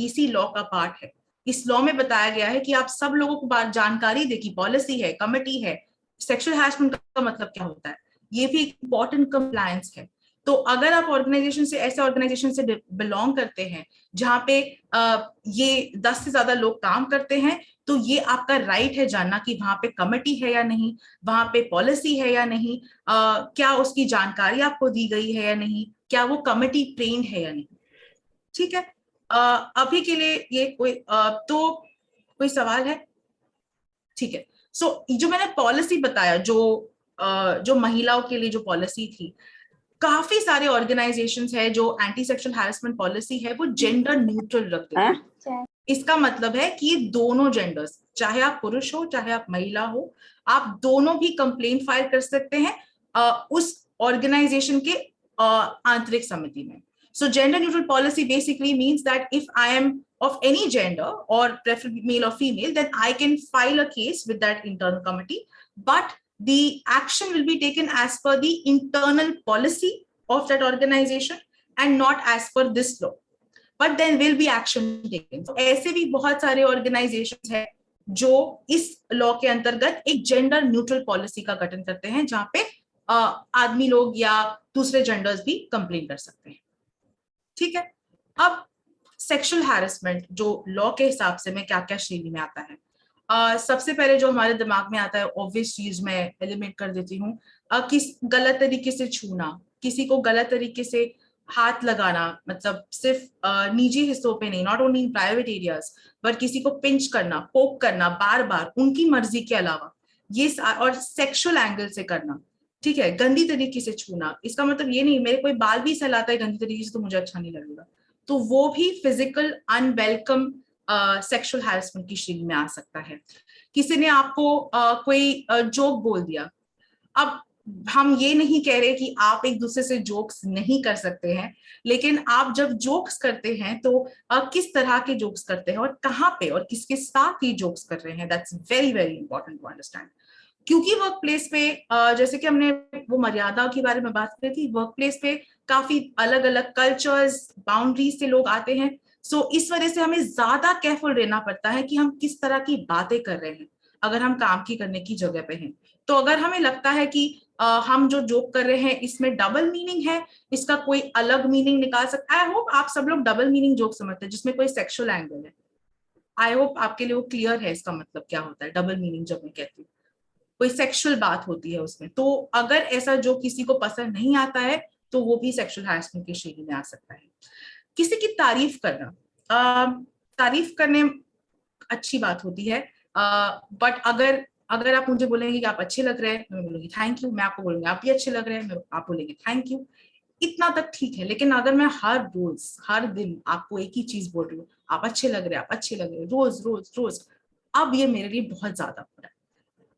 इसी लॉ का पार्ट है. इस लॉ में बताया गया है कि आप सब लोगों को जानकारी दे कि पॉलिसी है, कमेटी है, सेक्सुअल हैरेसमेंट का मतलब क्या होता है. ये भी एक इम्पोर्टेंट कंप्लायंस है. तो अगर आप ऐसे ऑर्गेनाइजेशन से बिलोंग करते हैं जहाँ पे ये 10 से ज्यादा लोग काम करते हैं, तो ये आपका राइट है जानना कि वहां पे कमेटी है या नहीं, वहां पे पॉलिसी है या नहीं, क्या उसकी जानकारी आपको दी गई है या नहीं, क्या वो कमेटी ट्रेन्ड है या नहीं. ठीक है, अभी के लिए ये कोई सवाल है? ठीक है. सो जो मैंने पॉलिसी बताया, जो महिलाओं के लिए जो पॉलिसी थी, काफी सारे ऑर्गेनाइजेशंस है जो एंटी सेक्सुअल हैरेसमेंट पॉलिसी है वो जेंडर न्यूट्रल रखते हैं. इसका मतलब है कि ये दोनों जेंडर्स, चाहे आप पुरुष हो चाहे आप महिला हो, आप दोनों भी कंप्लेंट फाइल कर सकते हैं उस ऑर्गेनाइजेशन के आंतरिक समिति में. So gender neutral policy basically means that if I am of any gender or preferably male or female, then I can file a case with that internal committee, but the action will be taken as per the internal policy of that organization and not as per this law. but then will be action taken. So ऐसे भी बहुत सारे organisations हैं जो इस law के अंतर्गत एक जेंडर न्यूट्रल पॉलिसी का गठन करते हैं, जहां पे आदमी लोग या दूसरे जेंडर्स भी कंप्लेन कर सकते हैं। ठीक है, अब सेक्सुअल हैरेसमेंट जो लॉ के हिसाब से मैं क्या क्या श्रेणी में आता है, सबसे पहले जो हमारे दिमाग में आता है, ऑब्वियस चीज मैं एलिमिनेट कर देती हूँ, किस गलत तरीके से छूना, किसी को गलत तरीके से हाथ लगाना, मतलब सिर्फ निजी हिस्सों पे नहीं, not only in private areas, but किसी को पिंच करना, पोक करना बार बार उनकी मर्जी के अलावा, ये और सेक्सुअल एंगल से करना। ठीक है, गंदी तरीके से छूना, इसका मतलब ये नहीं मेरे कोई बाल भी सहलाता है गंदी तरीके से तो मुझे अच्छा नहीं लगेगा, तो वो भी फिजिकल अनवेलकम सेक्सुअल हैरेसमेंट की श्रेणी में आ सकता है। किसी ने आपको कोई जोक बोल दिया, अब हम ये नहीं कह रहे कि आप एक दूसरे से जोक्स नहीं कर सकते हैं, लेकिन आप जब जोक्स करते हैं तो किस तरह के जोक्स करते हैं और कहाँ पे और किसके साथ ये जोक्स कर रहे हैं, that's very very important to understand. क्योंकि वर्क प्लेस पे जैसे कि हमने वो मर्यादा के बारे में बात करी थी, वर्क प्लेस पे काफी अलग अलग कल्चर्स, बाउंड्रीज से लोग आते हैं, सो इस वजह से हमें ज्यादा केयरफुल रहना पड़ता है कि हम किस तरह की बातें कर रहे हैं अगर हम काम की करने की जगह पे हैं। तो अगर हमें लगता है कि हम जो जोक कर रहे हैं इसमें डबल मीनिंग है, इसका कोई अलग मीनिंग निकाल सकता है, आई होप आप सब लोग डबल मीनिंग जोक समझते हैं जिसमें कोई सेक्सुअल एंगल है, आई होप आपके लिए वो क्लियर है इसका मतलब क्या होता है डबल मीनिंग। जब मैं कहती हूँ कोई सेक्सुअल बात होती है उसमें, तो अगर ऐसा जो किसी को पसंद नहीं आता है तो वो भी सेक्सुअल हैरेसमेंट की श्रेणी में आ सकता है। किसी की तारीफ करना, तारीफ करने अच्छी बात होती है, बट अगर आप मुझे बोलेंगे कि आप अच्छे लग रहे हैं, मैं बोलूंगी थैंक यू, मैं आपको बोलूंगी आप भी अच्छे लग रहे हैं, आप बोलेंगे थैंक यू, इतना तक ठीक है। लेकिन अगर मैं हर रोज हर दिन आपको एक ही चीज बोल रही हूँ, आप अच्छे लग रहे हैं, आप अच्छे लग रहे हैं, रोज रोज रोज, अब ये मेरे लिए बहुत ज्यादा बुरा है।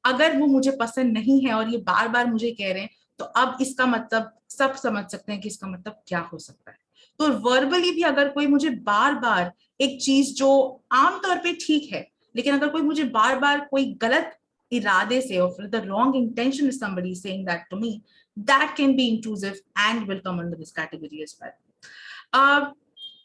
अगर वो मुझे पसंद नहीं है और ये बार बार मुझे कह रहे हैं, तो अब इसका मतलब सब समझ सकते हैं कि इसका मतलब क्या हो सकता है। तो वर्बली भी अगर कोई मुझे बार बार एक चीज जो आमतौर पे ठीक है, लेकिन अगर कोई मुझे बार बार कोई गलत इरादे से, और the wrong intention is somebody saying that to me, that can be intrusive and will come under this category as well.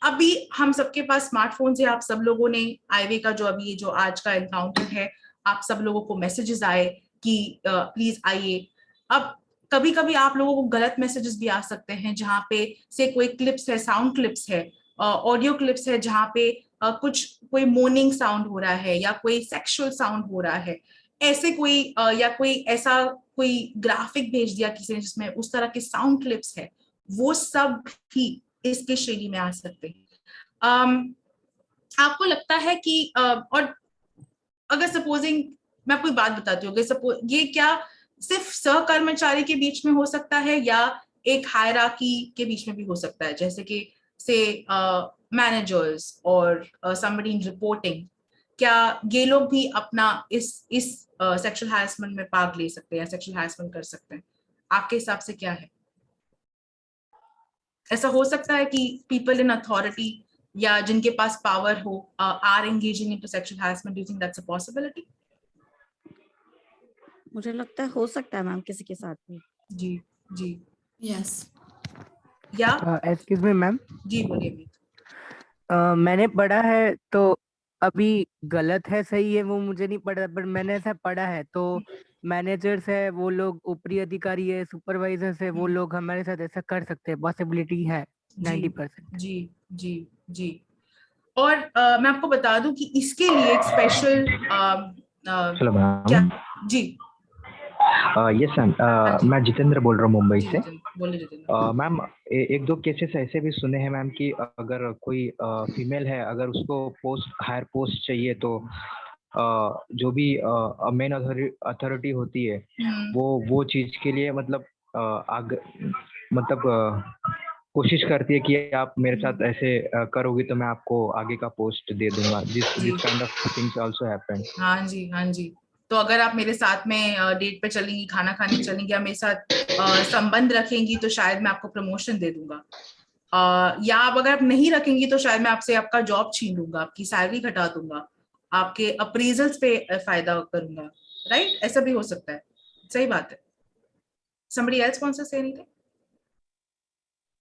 अभी हम सबके पास स्मार्टफोन्स है, आप सब लोगों ने आईवे का जो अभी जो आज का एनकाउंटर है, आप सब लोगों को मैसेजेस आए कि प्लीज आइए। अब कभी कभी आप लोगों को गलत मैसेजेस भी आ सकते हैं, जहाँ पे से कोई क्लिप्स है, साउंड क्लिप्स है, ऑडियो क्लिप्स है, जहाँ पे कोई मोर्निंग साउंड हो रहा है या कोई सेक्सुअल साउंड हो रहा है, ऐसे कोई या कोई ऐसा कोई ग्राफिक भेज दिया किसी ने जिसमें उस तरह के साउंड क्लिप्स है, वो सब भी इसके श्रेणी में आ सकते हैं। आपको लगता है कि और अगर सपोजिंग मैं आपको बात बताती हूँ, सपोज ये क्या सिर्फ सहकर्मचारी के बीच में हो सकता है या एक हायरार्की के बीच में भी हो सकता है, जैसे कि से मैनेजर्स और समबडी इन रिपोर्टिंग, क्या ये लोग भी अपना इस सेक्सुअल हैरेसमेंट में भाग ले सकते हैं, सेक्सुअल हैरेसमेंट कर सकते हैं? आपके हिसाब से क्या है? ऐसा हो सकता है कि पीपल इन अथॉरिटी या जिनके पास पावर हो are engaging into sexual harassment? Do you think that's a possibility?
मुझे लगता है हो सकता है मैम, किसी के साथ भी।
जी जी
यस
या
एक्सक्यूज मी मैम,
जी बोलिए।
मैंने पढ़ा है तो अभी गलत है सही है वो मुझे नहीं पता, पर मैंने ऐसा पढ़ा है तो मैनेजर्स है, वो लोग ऊपरी अधिकारी है, सुपरवाइजर्स है, वो लोग हमारे साथ ऐसा कर सकते हैं, पॉसिबिलिटी है 90%।
जी जी जी। और मैं आपको बता दूं कि इसके लिए एक स्पेशल
हेलो मैम।
जी
यस मैम, मैं जितेंद्र बोल रहा हूँ मुंबई से। मैम एक दो केसेस ऐसे भी सुने हैं मैम कि अगर कोई फीमेल है, अगर उसको हायर पोस्ट चाहिए तो जो भी मेन अथॉरिटी होती है वो चीज के लिए मतलब कोशिश करती है कि आप मेरे साथ ऐसे करोगी तो मैं आपको आगे का पोस्ट दे दूंगा। This kind of things also happen.
हाँ जी हाँ जी। तो अगर आप मेरे साथ में डेट पे चलेंगी, खाना खाने चलेंगी या मेरे साथ संबंध रखेंगी तो शायद मैं आपको प्रमोशन दे दूंगा, या आप अगर आप नहीं रखेंगी तो शायद मैं आपसे आपका जॉब छीन लूंगा, आपकी सैलरी घटा दूंगा, आपके अप्रेजल्स पे फायदा करूंगा, राइट? ऐसा भी हो सकता है, सही बात है। Somebody else wants to say anything?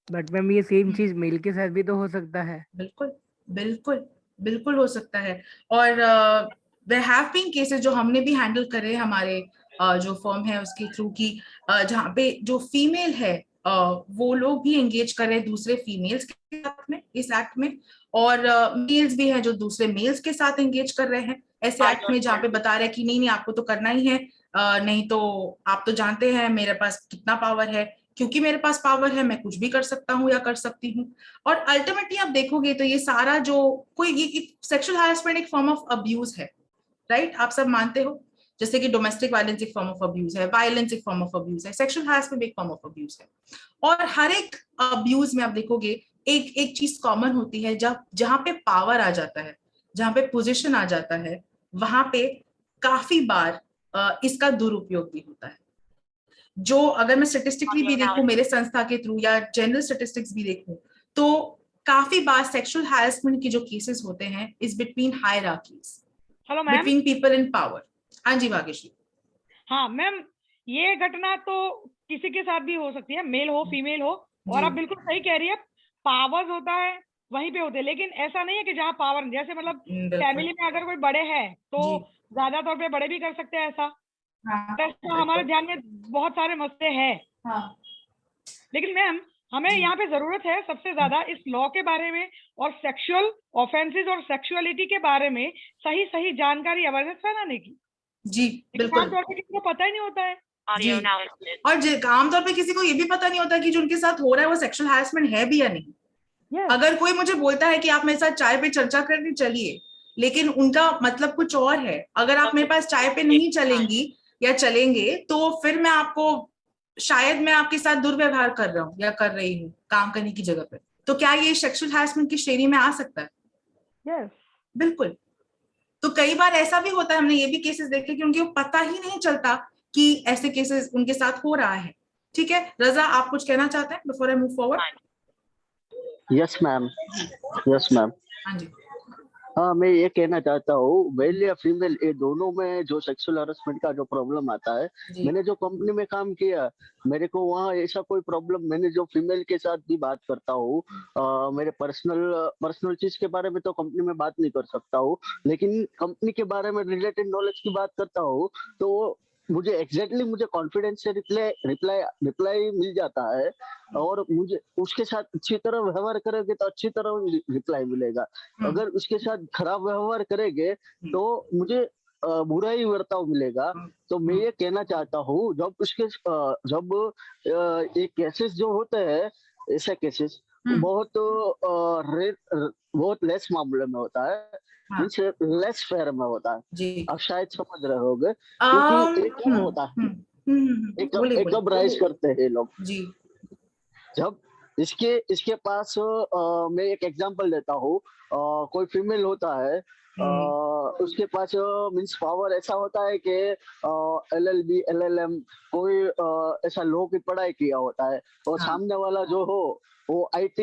But ma'am ये सेम चीज मेल के साथ भी तो हो सकता है।
बिल्कुल बिल्कुल बिल्कुल हो सकता है। और there have been cases जो हमने भी हैंडल करे हमारे जो फर्म है उसके थ्रू की, जहाँ पे जो फीमेल है वो लोग भी एंगेज कर रहे हैं दूसरे फीमेल्स के साथ में इस एक्ट में, और मेल्स भी हैं जो दूसरे मेल्स के साथ एंगेज कर रहे हैं ऐसे एक्ट में, जहाँ पे बता रहे हैं कि नहीं आपको तो करना ही है, नहीं तो आप तो जानते हैं मेरे पास कितना पावर है, क्योंकि मेरे पास पावर है मैं कुछ भी कर सकता हूँ या कर सकती हूँ। और अल्टीमेटली आप देखोगे तो ये सारा जो कोई ये सेक्सुअल हैरेसमेंट एक फॉर्म ऑफ अब्यूज है, राइट? आप सब मानते हो, जैसे कि डोमेस्टिक वायलेंस एक फॉर्म ऑफ अब्यूज है, वायलेंस एक फॉर्म ऑफ अब्यूज है, सेक्सुअल हैरेसमेंट एक फॉर्म ऑफ अब्यूज है। और हर एक अब्यूज में आप देखोगे एक चीज कॉमन होती है, जब जहां पे पावर आ जाता है, जहां पे पोजीशन आ जाता है, वहां पे काफी बार इसका दुरुपयोग भी होता है। जो अगर मैं स्टेटिस्टिकली भी देखूं मेरे संस्था के थ्रू या जनरल स्टेटिस्टिक्स भी देखूं, तो काफी बार सेक्सुअल हैरेसमेंट के जो केसेस होते हैं is between hierarchies,
hello ma'am,
between people in power. हाँ जी भाग्यश्री।
हाँ मैम, ये घटना तो किसी के साथ भी हो सकती है, मेल हो फीमेल हो, और आप बिल्कुल सही कह रही है, पावर्स होता है वहीं पे होते हैं, लेकिन ऐसा नहीं है कि जहाँ पावर, जैसे मतलब फैमिली में अगर कोई बड़े हैं तो ज्यादा तौर पे बड़े भी कर सकते हैं ऐसा। तो हमारे ध्यान में बहुत सारे मसले हैं। लेकिन मैम हमें यहाँ पे जरूरत है सबसे ज्यादा इस लॉ के बारे में और सेक्सुअल ऑफेंसेस और सेक्सुअलिटी के बारे में सही सही जानकारी, अवेयरनेस फैलाने की।
जी बिल्कुल।
आमतौर पे किसी को पता ही नहीं होता है।
जी, और आमतौर पे किसी को ये भी पता नहीं होता कि जो उनके साथ हो रहा है वो सेक्सुअल हैरेसमेंट है भी या नहीं। अगर कोई मुझे बोलता है कि आप मेरे साथ चाय पे चर्चा करने चलिए, लेकिन उनका मतलब कुछ और है, अगर आप मेरे पास चाय पे नहीं चलेंगी या चलेंगे तो फिर मैं आपको, शायद मैं आपके साथ दुर्व्यवहार कर रहा हूँ या कर रही हूँ काम करने की जगह पे, तो क्या ये सेक्सुअल हैरेसमेंट की श्रेणी में आ सकता है?
yes.
बिल्कुल। तो कई बार ऐसा भी होता है, हमने ये भी केसेस देखे कि उनको पता ही नहीं चलता कि ऐसे केसेस उनके साथ हो रहा है। ठीक है, रजा आप कुछ कहना चाहते हैं before I move forward?
Yes ma'am, yes ma'am.
हाँ जी।
हाँ, मैं ये कहना चाहता हूँ, मेल या फीमेल ये दोनों में जो सेक्सुअल हरासमेंट का जो प्रॉब्लम आता है, मैंने जो कंपनी में काम किया मेरे को वहाँ ऐसा कोई प्रॉब्लम, मैंने जो फीमेल के साथ भी बात करता हूँ, मेरे पर्सनल चीज के बारे में तो कंपनी में बात नहीं कर सकता हूँ, लेकिन कंपनी के बारे में रिलेटेड नॉलेज की बात करता हूँ तो मुझे एग्जैक्टली मुझे कॉन्फिडेंस से रिप्लाई मिल जाता है, और मुझे उसके साथ अच्छी तरह व्यवहार करोगे तो अच्छी तरह रिप्लाई मिलेगा। अगर उसके साथ खराब व्यवहार करेंगे तो मुझे बुरा ही बर्ताव मिलेगा। तो मैं ये कहना चाहता हूँ, जब ये केसेस जो होते हैं, ऐसे केसेस बहुत लेस मामले में होता है, लेस फेयर में होता है। आप शायद समझ रहे होंगे, क्योंकि एक क्या होता है, एक कब राइज करते हैं लोग
जी।
जब इसके पास मैं एक एग्जांपल देता हूँ, कोई फीमेल होता है, उसके पास मींस पावर ऐसा होता है कि LLB LLM कोई ऐसा लॉ की पढ़ाई किया होता है, और सामने वाला जो हो वो IT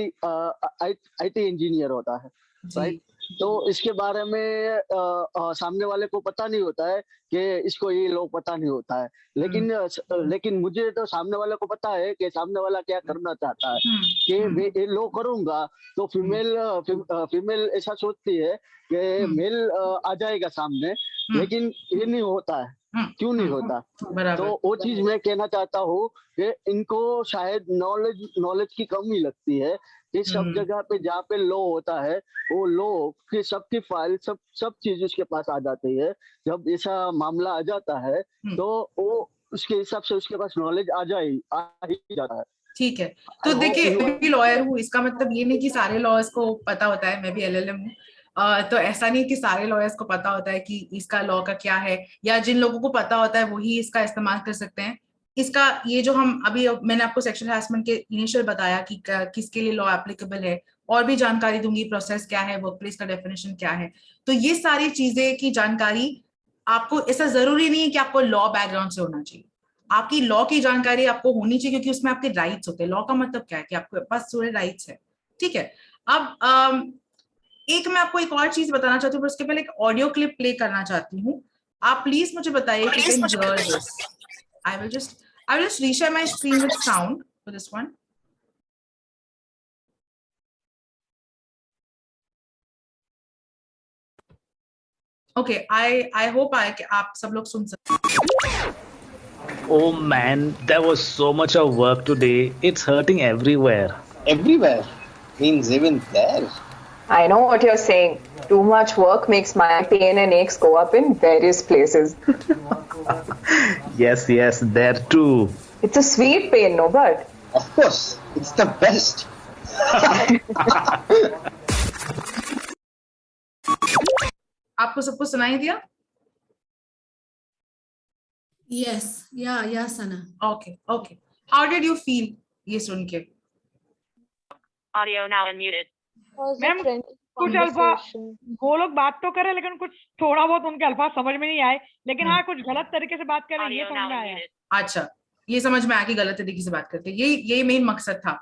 इंजीनियर होता है, राइट? तो इसके बारे में सामने वाले को पता नहीं होता है कि इसको ये लोग पता नहीं होता है, लेकिन मुझे तो सामने वाले को पता है कि सामने वाला क्या करना चाहता है, कि मैं ये लो करूंगा तो फीमेल ऐसा सोचती है कि मेल आ जाएगा सामने, लेकिन ये नहीं होता है। क्यों नहीं होता? तो वो चीज मैं कहना चाहता हूँ कि इनको शायद नॉलेज की कमी लगती है कि सब जगह पे जहाँ पे लो होता है वो लो की सबकी फाइल सब चीज उसके पास आ जाती है। जब ऐसा मामला आ जाता है तो वो उसके हिसाब से उसके पास नॉलेज आ ही जाता है।
ठीक है, तो देखिए मैं भी लॉयर हूँ, इसका मतलब ये नहीं कि सारे लॉयर्स को पता होता है, मैं भी LLM हूँ, तो ऐसा नहीं कि सारे लॉयर्स को पता होता है कि इसका लॉ का क्या है, या जिन लोगों को पता होता है वही इसका इस्तेमाल कर सकते हैं। इसका ये जो हम अभी मैंने आपको सेक्सुअल हैरेसमेंट के इनिशियल बताया कि किसके लिए लॉ एप्लीकेबल है, और भी जानकारी दूंगी, प्रोसेस क्या है, वर्कप्लेस का डेफिनेशन क्या है, तो ये सारी चीजें की जानकारी आपको, ऐसा जरूरी नहीं है कि आपको लॉ बैकग्राउंड से होना चाहिए, आपकी लॉ की जानकारी आपको होनी चाहिए, क्योंकि उसमें आपके राइट्स होते हैं। लॉ का मतलब क्या है कि आपके पास पूरे राइट्स है। ठीक है, अब एक मैं आपको एक और चीज बताना चाहती हूँ, पर उसके पहले एक ऑडियो क्लिप प्ले करना चाहती हूँ। आप प्लीज मुझे बताइए कि can hear this. I will just reshare my screen with sound for this one. Okay, I hope आप सब लोग सुन सकते.
Oh man, there was so much of work today. It's hurting everywhere.
Everywhere? Means even there?
I know what you're saying. Too much work makes my pain and aches go up in various places.
Yes, there too.
It's a sweet pain, no, but?
Of course, it's the best.
आपको सबको सुनाई दिया?
Yes, yeah, Sana.
Okay. How did you feel ये सुन के?
Audio now unmuted.
Ma'am कुछ अल्फाज वो लोग बात तो करे लेकिन कुछ थोड़ा बहुत उनके अल्फाज समझ में नहीं आए, लेकिन हाँ कुछ गलत तरीके से बात कर रहे हैं, ये समझ में आया.
अच्छा, ये समझ में आया कि गलत तरीके से बात करते. ये मेन मकसद था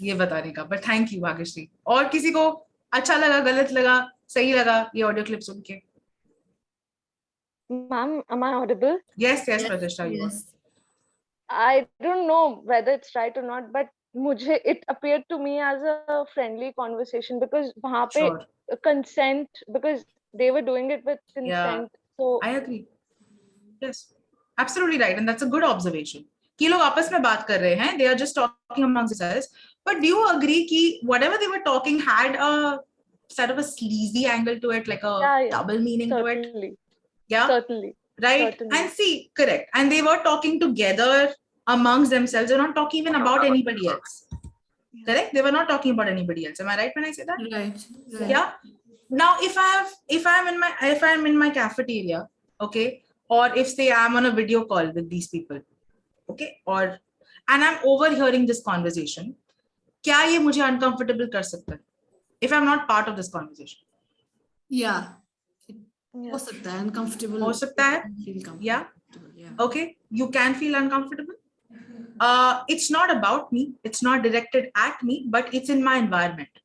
ये बताने का. But thank you Bhagyashree. और किसी को अच्छा लगा, गलत लगा, सही लगा ये ऑडियो क्लिप सुन के?
Ma'am, am I audible?
Yes, Pratishtha, you are.
I don't know whether it's right or not, but it appeared to me as a friendly conversation because वहाँ पे consent, because they were doing it with consent. So
I agree. Yes, absolutely right, and that's a good observation. कि लोग आपस में बात कर रहे हैं, they are just talking amongst themselves. But do you agree कि whatever they were talking had a sort of a sleazy angle to it, like a double meaning to it? Yeah,
certainly.
Right.
Certainly.
And see, correct. And they were talking together amongst themselves. They're not talking even about anybody else. Correct. They were not talking about anybody else. Am I right when I say that?
Right.
Yeah. Now, if I'm in my cafeteria, okay, or if say I'm on a video call with these people, okay, and I'm overhearing this conversation, क्या ये मुझे uncomfortable कर सकता है? If I'm not part of this conversation.
Yeah. हो सकता है uncomfortable.
हो सकता है. Yeah. Okay. You can feel uncomfortable. It's not about me. It's not directed at me, but it's in my environment.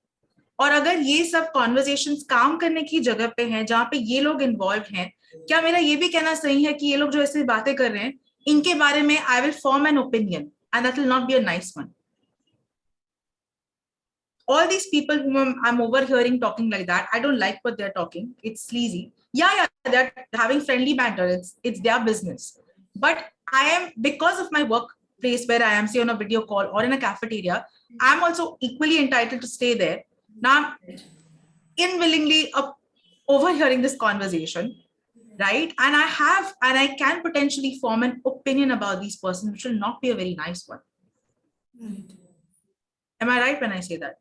और अगर ये सब conversations काम करने की जगह पे हैं, जहाँ पे ये लोग involved हैं, क्या मेरा ये भी कहना सही है कि ये लोग जो ऐसे बातें कर रहे हैं, इनके बारे में I will form an opinion, and that will not be a nice one. All these people whom I'm overhearing talking like that, I don't like what they're talking. It's sleazy. Yeah, they're having friendly banter. It's their business. But I am, because of my workplace where I am, say on a video call or in a cafeteria, I'm also equally entitled to stay there. Now, I'm unwillingly overhearing this conversation, right? And I can potentially form an opinion about these persons, which will not be a very nice one.
Right.
Am I right when I say that?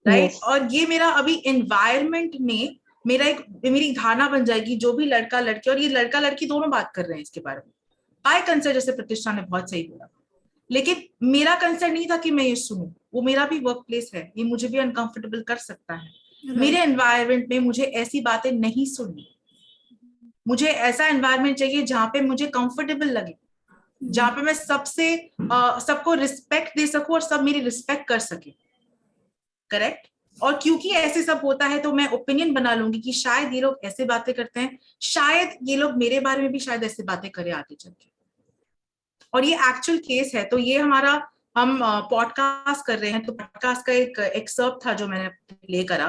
Right?
Yes.
और ये मेरा अभी environment में मेरी धारणा बन जाएगी, जो भी लड़का लड़की, और ये लड़का लड़की दोनों बात कर रहे हैं इसके बारे में. I consent, जैसे प्रतिष्ठा ने बहुत सही बोला, लेकिन मेरा कंसर्न नहीं था कि मैं ये सुनूं. वो मेरा भी वर्क प्लेस है, ये मुझे भी अनकंफर्टेबल कर सकता है. मेरे एनवायरनमेंट में मुझे ऐसी बातें नहीं सुननी. मुझे ऐसा एनवायरनमेंट चाहिए जहाँ पे मुझे कंफर्टेबल लगे, जहाँ पे मैं सबको रिस्पेक्ट दे सकूं और सब मेरी रिस्पेक्ट कर सके. करेक्ट. और क्योंकि ऐसे सब होता है तो मैं ओपिनियन बना लूंगी कि शायद ये लोग ऐसे बातें करते हैं, शायद ये लोग मेरे बारे में भी शायद ऐसे बातें करें आगे चल के. और ये एक्चुअल केस है. तो ये हम पॉडकास्ट कर रहे हैं, तो पॉडकास्ट का एक एक्सर्प्ट था जो मैंने प्ले करा.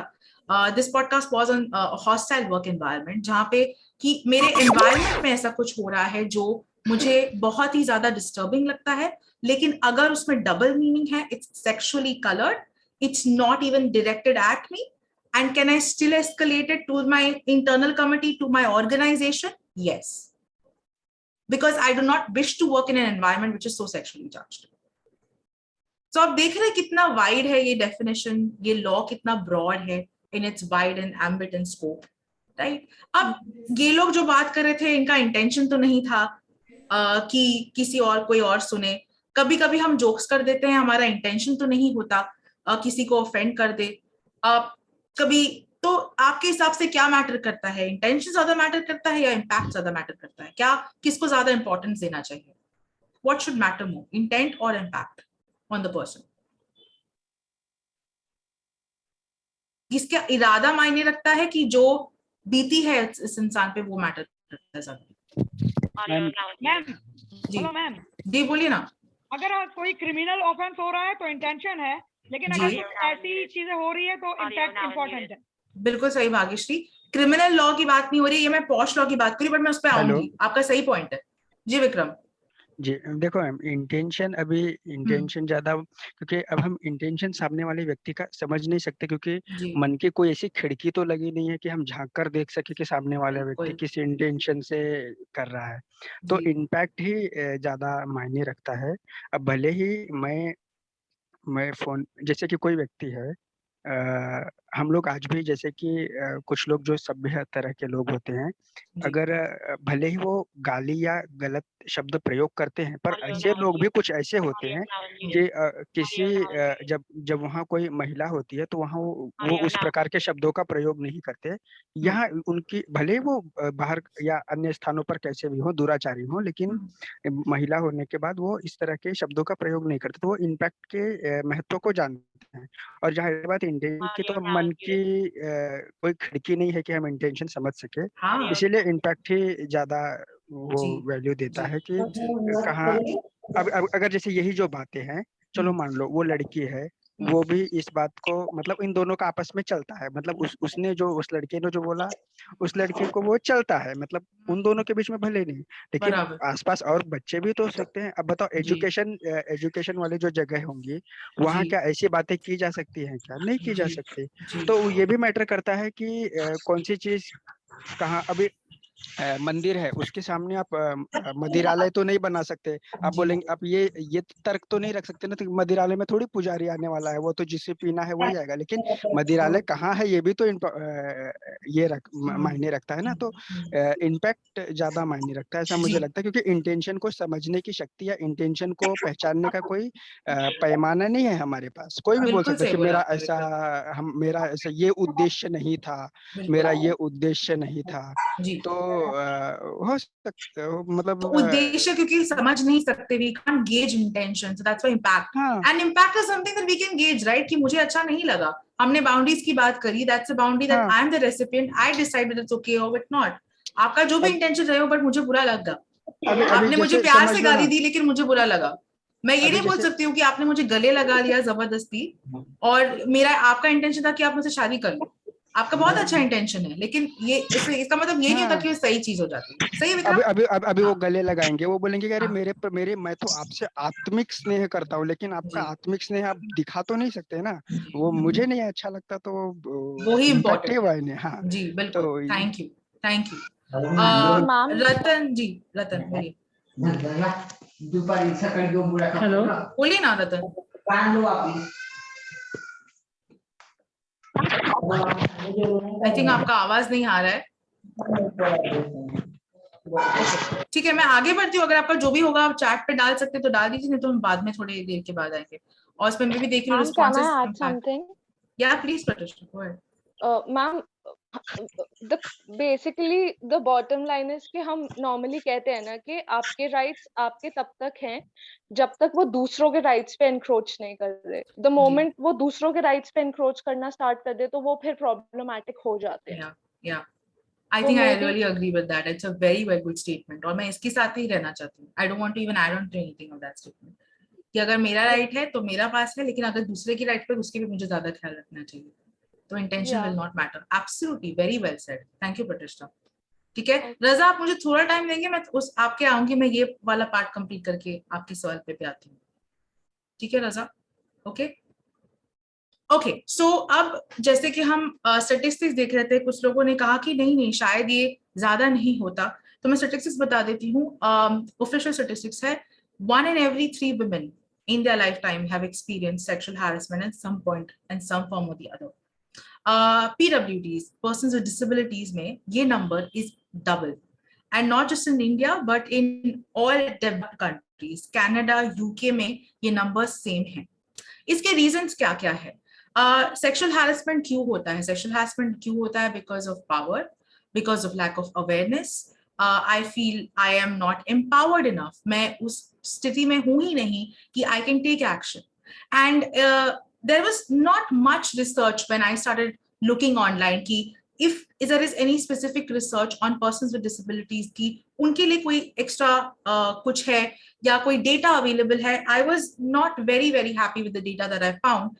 This podcast was on hostile work environment, जहाँ पे कि मेरे एनवायरनमेंट में ऐसा कुछ हो रहा है जो मुझे बहुत ही ज्यादा डिस्टर्बिंग लगता है. लेकिन अगर उसमें डबल मीनिंग है, it's sexually coloured, it's not even directed at me, and can I still escalate it to my internal committee, to my organization? Yes, because I do not wish to work in an environment which is so sexually charged. So आप देख रहे हैं कितना wide है ये definition, ये law कितना broad है in its wide and ambit and scope, right? अब ये लोग जो बात कर रहे थे, इनका intention तो नहीं था कि किसी और कोई और सुने. कभी कभी हम jokes कर देते हैं, हमारा intention तो नहीं होता किसी को ऑफेंड कर दे. कभी तो आपके हिसाब से क्या मैटर करता है? इंटेंशन ज्यादा मैटर करता है या इम्पैक्ट ज्यादा मैटर करता है? क्या किसको ज्यादा इंपॉर्टेंस देना चाहिए? What should matter more, intent और इम्पैक्ट ऑन द पर्सन? किसका इरादा मायने रखता है कि जो बीती है इस इंसान पे, वो मैटर करता है ज्यादा?
मैम
जी बोलिए ना.
अगर कोई क्रिमिनल ऑफेंस हो रहा है तो इंटेंशन है, लेकिन अगर कुछ ऐसी चीजें हो रही है तो इम्पैक्ट इम्पोर्टेंट है.
बिल्कुल सही भाग्यश्री. क्रिमिनल लॉ की बात नहीं हो रही, ये मैं पॉश लॉ की बात करी, बट मैं उस पर आऊंगी। आपका सही पॉइंट है जी विक्रम।
जी देखो मैम, इंटेंशन ज्यादा, क्योंकि अब हम इंटेंशन सामने वाले व्यक्ति का समझ नहीं सकते, क्योंकि मन की कोई ऐसी खिड़की तो लगी नहीं है कि हम झांक कर देख सके कि सामने वाला व्यक्ति किस इंटेंशन से कर रहा है। तो इम्पैक्ट ही ज्यादा मायने रखता है। अब भले ही मैं फोन, जैसे कि कोई व्यक्ति है, हम लोग आज भी जैसे कि कुछ लोग जो सभ्य तरह के लोग होते हैं, अगर भले ही वो गाली या गलत शब्द प्रयोग करते हैं, पर ऐसे लोग भी कुछ ऐसे होते हैं कि किसी जब वहाँ कोई महिला होती है तो वहाँ वो उस प्रकार के शब्दों का प्रयोग नहीं करते। यहाँ उनकी भले ही वो बाहर या अन्य स्थानों पर कैसे भी हो, दुराचारी हो, लेकिन महिला होने के बाद वो इस तरह के शब्दों का प्रयोग नहीं करते। तो वो इम्पैक्ट के महत्व को जानते हैं। और जहाँ बात इंटेंशन की, तो मन की कोई खिड़की नहीं है कि हम इंटेंशन समझ सके, इसीलिए इम्पैक्ट ही ज्यादा वो वैल्यू देता है कि कहाँ। अब अगर जैसे यही जो बातें हैं, चलो मान लो वो लड़की है, वो भी इस बात को, मतलब इन दोनों का आपस में चलता है, मतलब उसने जो, उस लड़के ने जो बोला, उस लड़की को वो चलता है, मतलब उन दोनों के बीच में भले नहीं, लेकिन आसपास और बच्चे भी तो हो सकते हैं। अब बताओ, एजुकेशन वाले जो जगह होंगी, वहाँ क्या ऐसी बातें की जा सकती हैं? क्या नहीं की जा सकती। तो ये भी मैटर करता है कि कौन सी चीज कहाँ। अभी मंदिर है, उसके सामने आप मदिरालय तो नहीं बना सकते। आप बोलेंगे, आप ये तर्क तो नहीं रख सकते ना, तो मदिरालय में थोड़ी पुजारी आने वाला है, वो तो जिसे पीना है वही आएगा। लेकिन मदिरालय कहाँ है, ये भी तो मायने रखता है ना। तो इम्पैक्ट ज्यादा मायने रखता है, ऐसा मुझे लगता है, क्योंकि इंटेंशन को समझने की शक्ति या इंटेंशन को पहचानने का कोई पैमाना नहीं है हमारे पास। कोई भी बोल सकता है कि मेरा ऐसा ये उद्देश्य नहीं था, मेरा ये उद्देश्य नहीं था। तो हो सकता है, मतलब
उद्देश्य क्योंकि समझ नहीं सकते, we can't gauge intention, so that's why impact and impact is something that we can gauge, right? कि मुझे अच्छा नहीं लगा, हमने बाउंड्रीज की बात करी, that's a boundary that I am the recipient, I decide whether it's okay or it's not. आपका जो भी इंटेंशन रहे हो, बट मुझे बुरा लगा। आपने मुझे प्यार से गाली दी, लेकिन मुझे बुरा लगा। मैं ये नहीं बोल सकती हूँ कि आपने मुझे गले लगा लिया जबरदस्ती और आपका इंटेंशन था कि आप मुझसे शादी कर लो। आपका बहुत अच्छा इंटेंशन है, लेकिन ये इसका मतलब ये नहीं होता कि वो सही चीज हो जाती है। सही विक्रम?
अभी वो गले लगाएंगे, वो बोलेंगे कि अरे मेरे मैं तो आपसे आत्मिक स्नेह करता हूँ, लेकिन आपका आत्मिक स्नेह आप दिखा तो नहीं सकते ना। वो मुझे नहीं अच्छा लगता, तो
वो ही इम्पोर्टेंट है।
हाँ
जी बिल्कुल। थैंक यू रतन जी। रतन बोलिए।
हेलो,
बोलिए ना रतन। आई थिंक आपका आवाज नहीं आ रहा है। ठीक है, मैं आगे बढ़ती हूँ। अगर आपका जो भी होगा आप चैट पे डाल सकते तो डाल दीजिए, नहीं तो हम बाद में थोड़ी देर के बाद आएंगे। और उसमें मैं भी देख रही हूँ रिस्पॉन्सेस। या प्लीज प्रतिष्ठा, go ahead.
Ma'am, basically the bottom line is कि हम नॉर्मली कहते हैं ना कि आपके राइट्स आपके तब तक हैं जब तक वो दूसरों के राइट्स पे एनक्रोच नहीं कर रहे। द मोमेंट वो दूसरों के राइट्स पे एनक्रोच करना स्टार्ट कर दे तो वो फिर प्रॉब्लमैटिक हो जाते हैं।
I think I really agree with that. It's a very very good statement. और मैं इसके साथ ही रहना चाहती हूँ। I don't want to even add on to anything of that statement. कि अगर मेरा राइट है तो मेरा पास है, लेकिन अगर दूसरे की राइट पे उसके भी मुझे ज्यादा ख्याल रखना चाहिए। तो intention will not matter. Absolutely, very well said. Thank you प्रतिष्ठा। ठीक है रजा, आप मुझे थोड़ा टाइम देंगे, मैं उस आपके आऊंगी, मैं ये वाला पार्ट कंप्लीट करके आपके सवाल पे आती हूँ। ठीक है रजा? ओके सो अब जैसे कि हम स्टैटिस्टिक्स देख रहे थे, कुछ लोगों ने कहा कि नहीं शायद ये ज्यादा नहीं होता, तो मैं स्टैटिस्टिक्स बता देती हूँ। ऑफिशियल स्टैटिस्टिक्स है 1 in every 3 women in their lifetime have experienced sexual harassment at some point and some form or the other. PWDs, persons with disabilities में ये number is double, and not just in India but in all developed countries, Canada, UK में ये numbers same हैं। इसके reasons क्या क्या है? Sexual harassment क्यों होता है? Sexual harassment क्यों होता है? Because of power, because of lack of awareness. I feel I am not empowered enough. मैं उस स्थिति में हूँ ही नहीं कि I can take action. And there was not much research when I started looking online कि if there is any specific research on persons with disabilities कि उनके लिए कोई extra कुछ है या कोई data available है. I was not very very happy with the data that I found.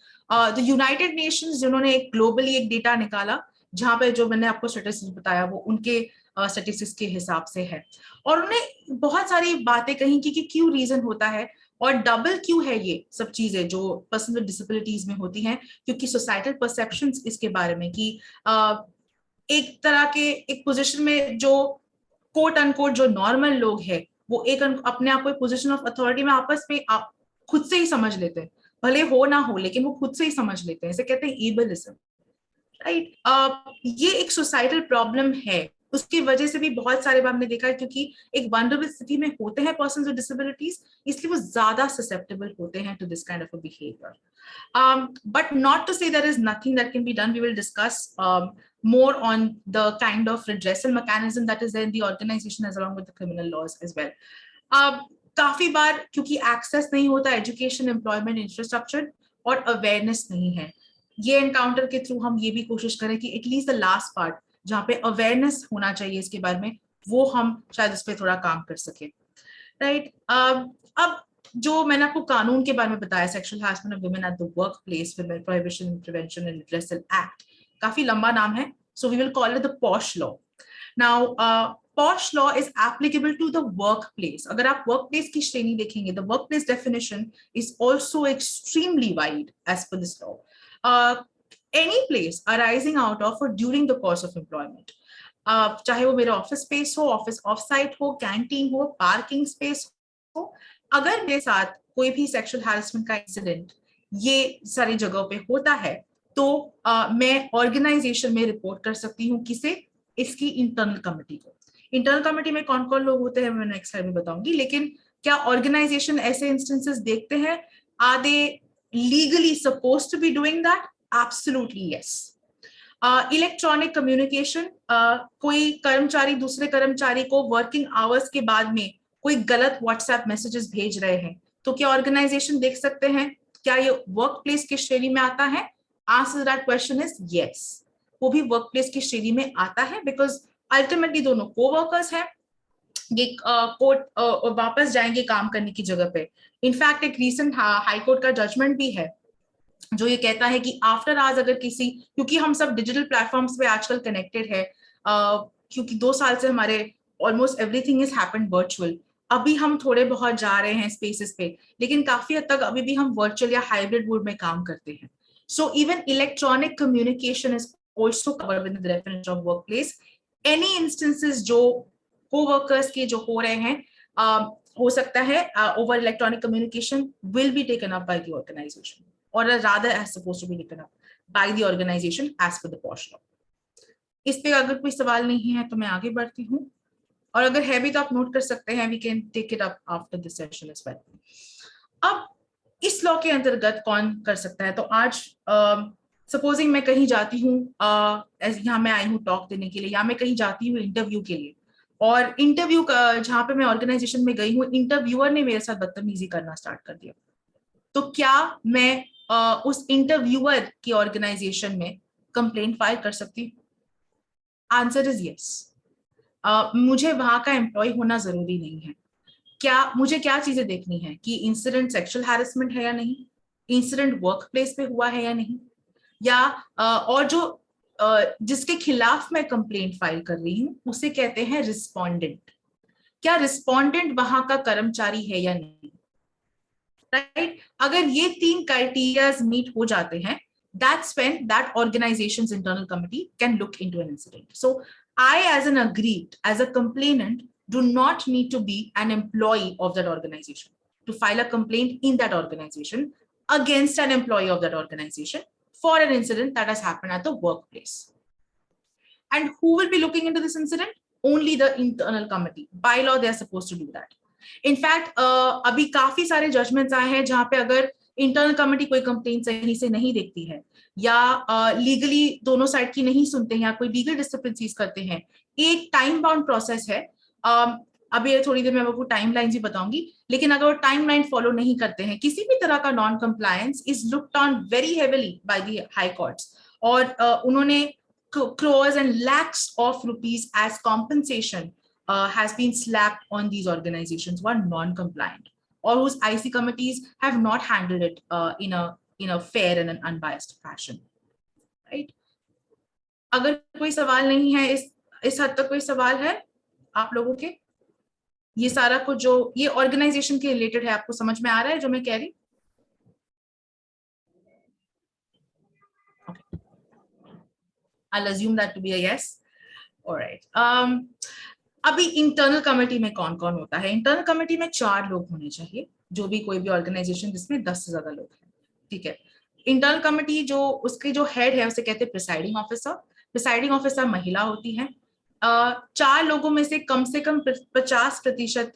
The United Nations जिन्होंने globally एक data निकाला, जहाँ पे जो मैंने आपको स्टैटिस्टिक्स बताया वो उनके स्टैटिस्टिक्स के हिसाब से है। और उन्होंने बहुत सारी बातें कही कि क्यों रीजन होता है और डबल क्यों है ये सब चीजें जो पर्सन विद डिसेबिलिटीज में होती हैं, क्योंकि सोसाइटल परसेप्शंस इसके बारे में कि एक तरह के एक पोजीशन में जो कोट अनकोट जो नॉर्मल लोग हैं वो एक अपने आप को पोजीशन ऑफ अथॉरिटी में आपस में खुद से ही समझ लेते हैं, भले हो ना हो लेकिन वो खुद से ही समझ लेते हैं, इसे कहते हैं एबलिज्म, राइट। ये एक सोसाइटल प्रॉब्लम है, उसकी वजह से भी बहुत सारे बार हमने देखा है क्योंकि एक वल्नरेबल स्थिति में होते हैं पर्सन्स विद डिसेबिलिटीज, इसलिए वो ज्यादा ससेप्टेबल होते हैं to this kind of a behaviour. But not to say there is nothing that can be done, we will discuss more on the kind of redressal mechanism that is there in the organization as along with the criminal laws as well. काफी बार क्योंकि access नहीं होता education, employment, infrastructure और awareness नहीं है, ये encounter के through हम ये भी कोशिश करें कि at least the last part जहाँ पे awareness होना चाहिए इसके बारे में, वो हम शायद इस पे थोड़ा काम कर सके, right? अब जो मैंने आपको कानून के बारे में बताया, Sexual Harassment of Women at the Workplace, Women Prohibition, Prevention and Redressal Act, काफी लंबा नाम है, so we will call it the POSH law. Now, POSH law is applicable to the workplace. अगर आप workplace की श्रेणी देखेंगे, the workplace definition is also extremely wide as per this law. Any place arising out of or during the course of employment, चाहे वो मेरा office space हो, office of site हो, कैंटीन हो, पार्किंग स्पेस हो, अगर मेरे साथ कोई भी सेक्सुअल हैरेसमेंट का इंसिडेंट ये सारी जगहों पे होता है तो मैं ऑर्गेनाइजेशन में रिपोर्ट कर सकती हूँ, किसे? इसकी इंटरनल कमेटी को। इंटरनल कमेटी में कौन कौन लोग होते हैं मैं नेक्स्ट स्लाइड में बताऊंगी, लेकिन क्या ऑर्गेनाइजेशन ऐसे इंस्टेंसेस देखते हैं? Are they legally supposed to be doing that? Absolutely yes. Electronic communication, कोई कर्मचारी दूसरे कर्मचारी को वर्किंग आवर्स के बाद में कोई गलत व्हाट्सएप मैसेजेस भेज रहे हैं, तो क्या ऑर्गेनाइजेशन देख सकते हैं? क्या ये वर्क प्लेस की श्रेणी में आता है? Answer to that question is yes. वो भी वर्कप्लेस की श्रेणी में आता है बिकॉज अल्टीमेटली दोनों कोवर्कर्स हैं, ये कोर्ट वापस जाएंगे काम करने की जगह पे। इनफैक्ट एक रीसेंट हाई कोर्ट का जजमेंट भी है जो ये कहता है कि आफ्टर आवर्स अगर किसी, क्योंकि हम सब डिजिटल प्लेटफॉर्म्स पे आजकल कनेक्टेड है, क्योंकि 2 साल से हमारे almost everything is happened virtual, अभी हम थोड़े बहुत जा रहे हैं स्पेसेस पे, लेकिन काफी हद तक अभी भी हम वर्चुअल या हाइब्रिड मोड में काम करते हैं। So even electronic communication is also covered within the definition of workplace. Any instances जो co-workers के जो हो रहे हैं, हो सकता है over electronic communication will be taken up by the organization, or rather as supposed to be taken up by the organization as per the POSH law. इस पे अगर कोई सवाल नहीं है तो मैं आगे बढ़ती हूँ, और अगर है भी तो आप नोट कर सकते हैं, we can take it up after this session as well. अब इस लॉ के अंतर्गत कौन कर सकता है? तो आज सपोजिंग मैं कहीं जाती हूँ, यहाँ मैं आई हूँ टॉक देने के लिए, या मैं कहीं जाती हूँ इंटरव्यू के लिए, और इंटरव्यू का जहाँ पे मैं ऑर्गेनाइजेशन में गई हूँ, इंटरव्यूअर ने मेरे साथ बदतमीजी करना स्टार्ट कर दिया, तो क्या मैं उस इंटरव्यूअर की ऑर्गेनाइजेशन में कंप्लेंट फाइल कर सकती हूँ? Answer is yes. मुझे वहां का एम्प्लॉय होना जरूरी नहीं है। मुझे क्या चीजें देखनी है कि इंसिडेंट सेक्सुअल हैरेसमेंट है या नहीं, इंसिडेंट वर्क प्लेस पे हुआ है या नहीं, या और जो जिसके खिलाफ मैं कंप्लेंट फाइल कर रही हूँ उसे कहते हैं रिस्पोंडेंट। क्या रिस्पोंडेंट वहां का कर्मचारी है या नहीं, राइट? अगर ये 3 क्राइटेरियाज मीट हो जाते हैं, that's when that organization's internal committee can look into an incident. So I, as an aggrieved, as a complainant, do not need to be an employee of that organization to file a complaint in that organization against an employee of that organization for an incident that has happened at the workplace. And who will be looking into this incident? Only the internal committee. By law, they are supposed to do that. In fact, अभी काफी सारे judgments आए हैं जहां पे अगर internal committee कोई complaint सही से नहीं देखती है, या लीगली दोनों साइड की नहीं सुनते हैं, या कोई लीगल डिसिप्लिन सीज करते हैं, एक टाइम बाउंड प्रोसेस है। अभी थोड़ी देर में आपको टाइमलाइन भी बताऊंगी, लेकिन अगर वो टाइमलाइन फॉलो नहीं करते हैं, किसी भी तरह का non compliance is looked on very heavily by the high courts, और उन्होंने crores and lakhs of rupees as compensation has been slapped on these organizations who are non-compliant or whose IC committees have not handled it in a fair and an unbiased fashion, right? अगर कोई सवाल नहीं है, इस हद तक कोई सवाल है आप लोगों के? ये सारा कुछ जो ये ऑर्गेनाइजेशन के रिलेटेड है, आपको समझ में आ रहा है जो मैं कह रही? I'll assume that to be a yes. All right. अभी इंटरनल कमेटी में कौन कौन होता है? इंटरनल कमेटी में 4 लोग होने चाहिए, जो भी कोई भी ऑर्गेनाइजेशन जिसमें 10 से ज्यादा लोग हैं, ठीक है। इंटरनल कमेटी जो उसके जो हेड है उसे कहते हैं प्रिसाइडिंग ऑफिसर। प्रिसाइडिंग ऑफिसर महिला होती है। 4 लोगों में से कम 50%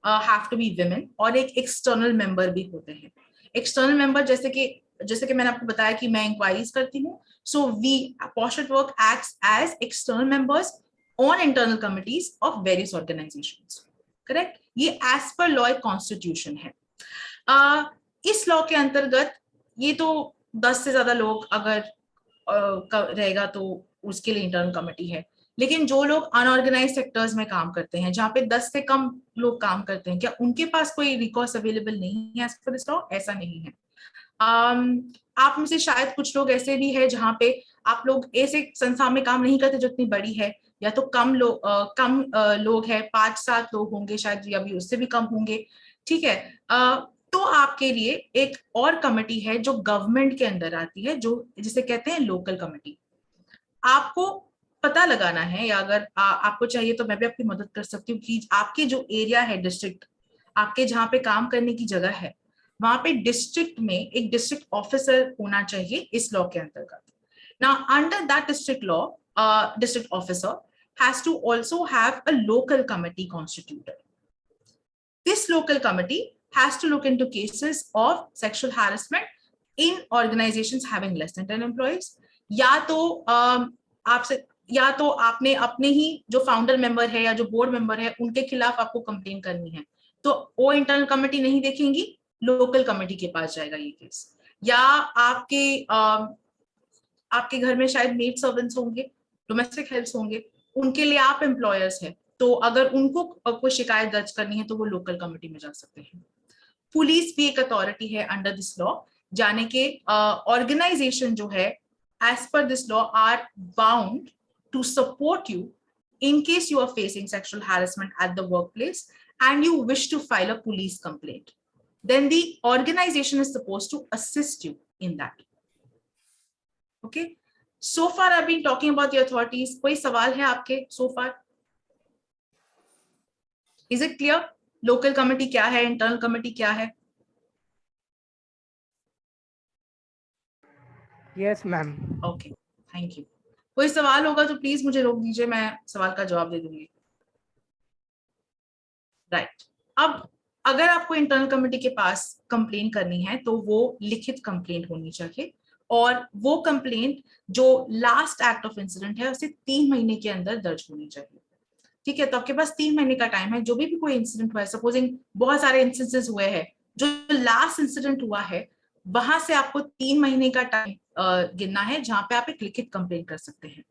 हैव टू बी विमेन, और एक एक्सटर्नल मेंबर भी होते हैं। एक्सटर्नल मेंबर जैसे कि मैंने आपको बताया कि मैं इंक्वायरीज करती हूँ, so we post at work acts as external members on internal committees of various organizations. Correct? ये as per law एक constitution है। इस लॉ के अंतर्गत ये तो 10 से ज्यादा लोग अगर रहेगा तो उसके लिए इंटरनल कमेटी है। लेकिन जो लोग अनऑर्गेनाइज सेक्टर्स में काम करते हैं, जहाँ पे 10 से कम लोग काम करते हैं, क्या उनके पास कोई रिकॉर्स अवेलेबल नहीं है एज पर दिस लॉ? ऐसा नहीं है। आप में से शायद कुछ लोग ऐसे भी है जहाँ पे आप लोग ऐसे संस्था में काम नहीं करते जो इतनी बड़ी है, या तो कम लोग हैं, 5-7 लोग होंगे शायद, या भी उससे भी कम होंगे, ठीक है। तो आपके लिए एक और कमेटी है जो गवर्नमेंट के अंदर आती है, जो जिसे कहते हैं लोकल कमेटी। आपको पता लगाना है, या अगर आपको चाहिए तो मैं भी आपकी मदद कर सकती हूँ कि आपके जो एरिया है, डिस्ट्रिक्ट, आपके जहाँ पे काम करने की जगह है, वहां पे डिस्ट्रिक्ट में एक डिस्ट्रिक्ट ऑफिसर होना चाहिए इस लॉ के अंतर्गत। Now, under that district law, district officer has to also have a local committee constituted. This local committee has to look into cases of sexual harassment in organizations having less than 10 employees. या तो आपने अपने ही जो founder member है या जो board member है उनके खिलाफ आपको कंप्लेन करनी है, तो वो इंटरनल कमेटी नहीं देखेंगी, लोकल कमेटी के पास जाएगा ये केस। या आपके घर में शायद मेड सर्वेंट्स होंगे, डोमेस्टिक हेल्प्स होंगे, उनके लिए आप एम्प्लॉयर्स हैं, तो अगर उनको कोई शिकायत दर्ज करनी है तो वो लोकल कमेटी में जा सकते हैं। पुलिस भी एक अथॉरिटी है अंडर दिस लॉ, जाने के ऑर्गेनाइजेशन जो है as per this law are bound to support you in case you are facing sexual harassment at the workplace and you wish to file a police complaint, then the organization is supposed to assist you in that. Okay, so far I've been talking about the authorities. कोई सवाल है आपके so far? Is it clear? Local committee क्या है, internal committee क्या है?
Yes, ma'am.
Okay, thank you. कोई सवाल होगा तो प्लीज मुझे रोक दीजिए, मैं सवाल का जवाब दे दूंगी। राइट, अब अगर आपको इंटरनल कमेटी के पास कंप्लेन करनी है तो वो लिखित कंप्लेंट होनी चाहिए, और वो कंप्लेंट जो लास्ट एक्ट ऑफ इंसिडेंट है उसे 3 महीने के अंदर दर्ज होनी चाहिए, ठीक है। तो आपके पास 3 महीने का टाइम है। जो भी कोई इंसिडेंट हुआ है, सपोजिंग बहुत सारे इंसिडेंसेस हुए हैं, जो लास्ट इंसिडेंट हुआ है वहां से आपको 3 महीने का टाइम गिनना है, जहां पे आप एक लिखित कंप्लेन कर सकते हैं।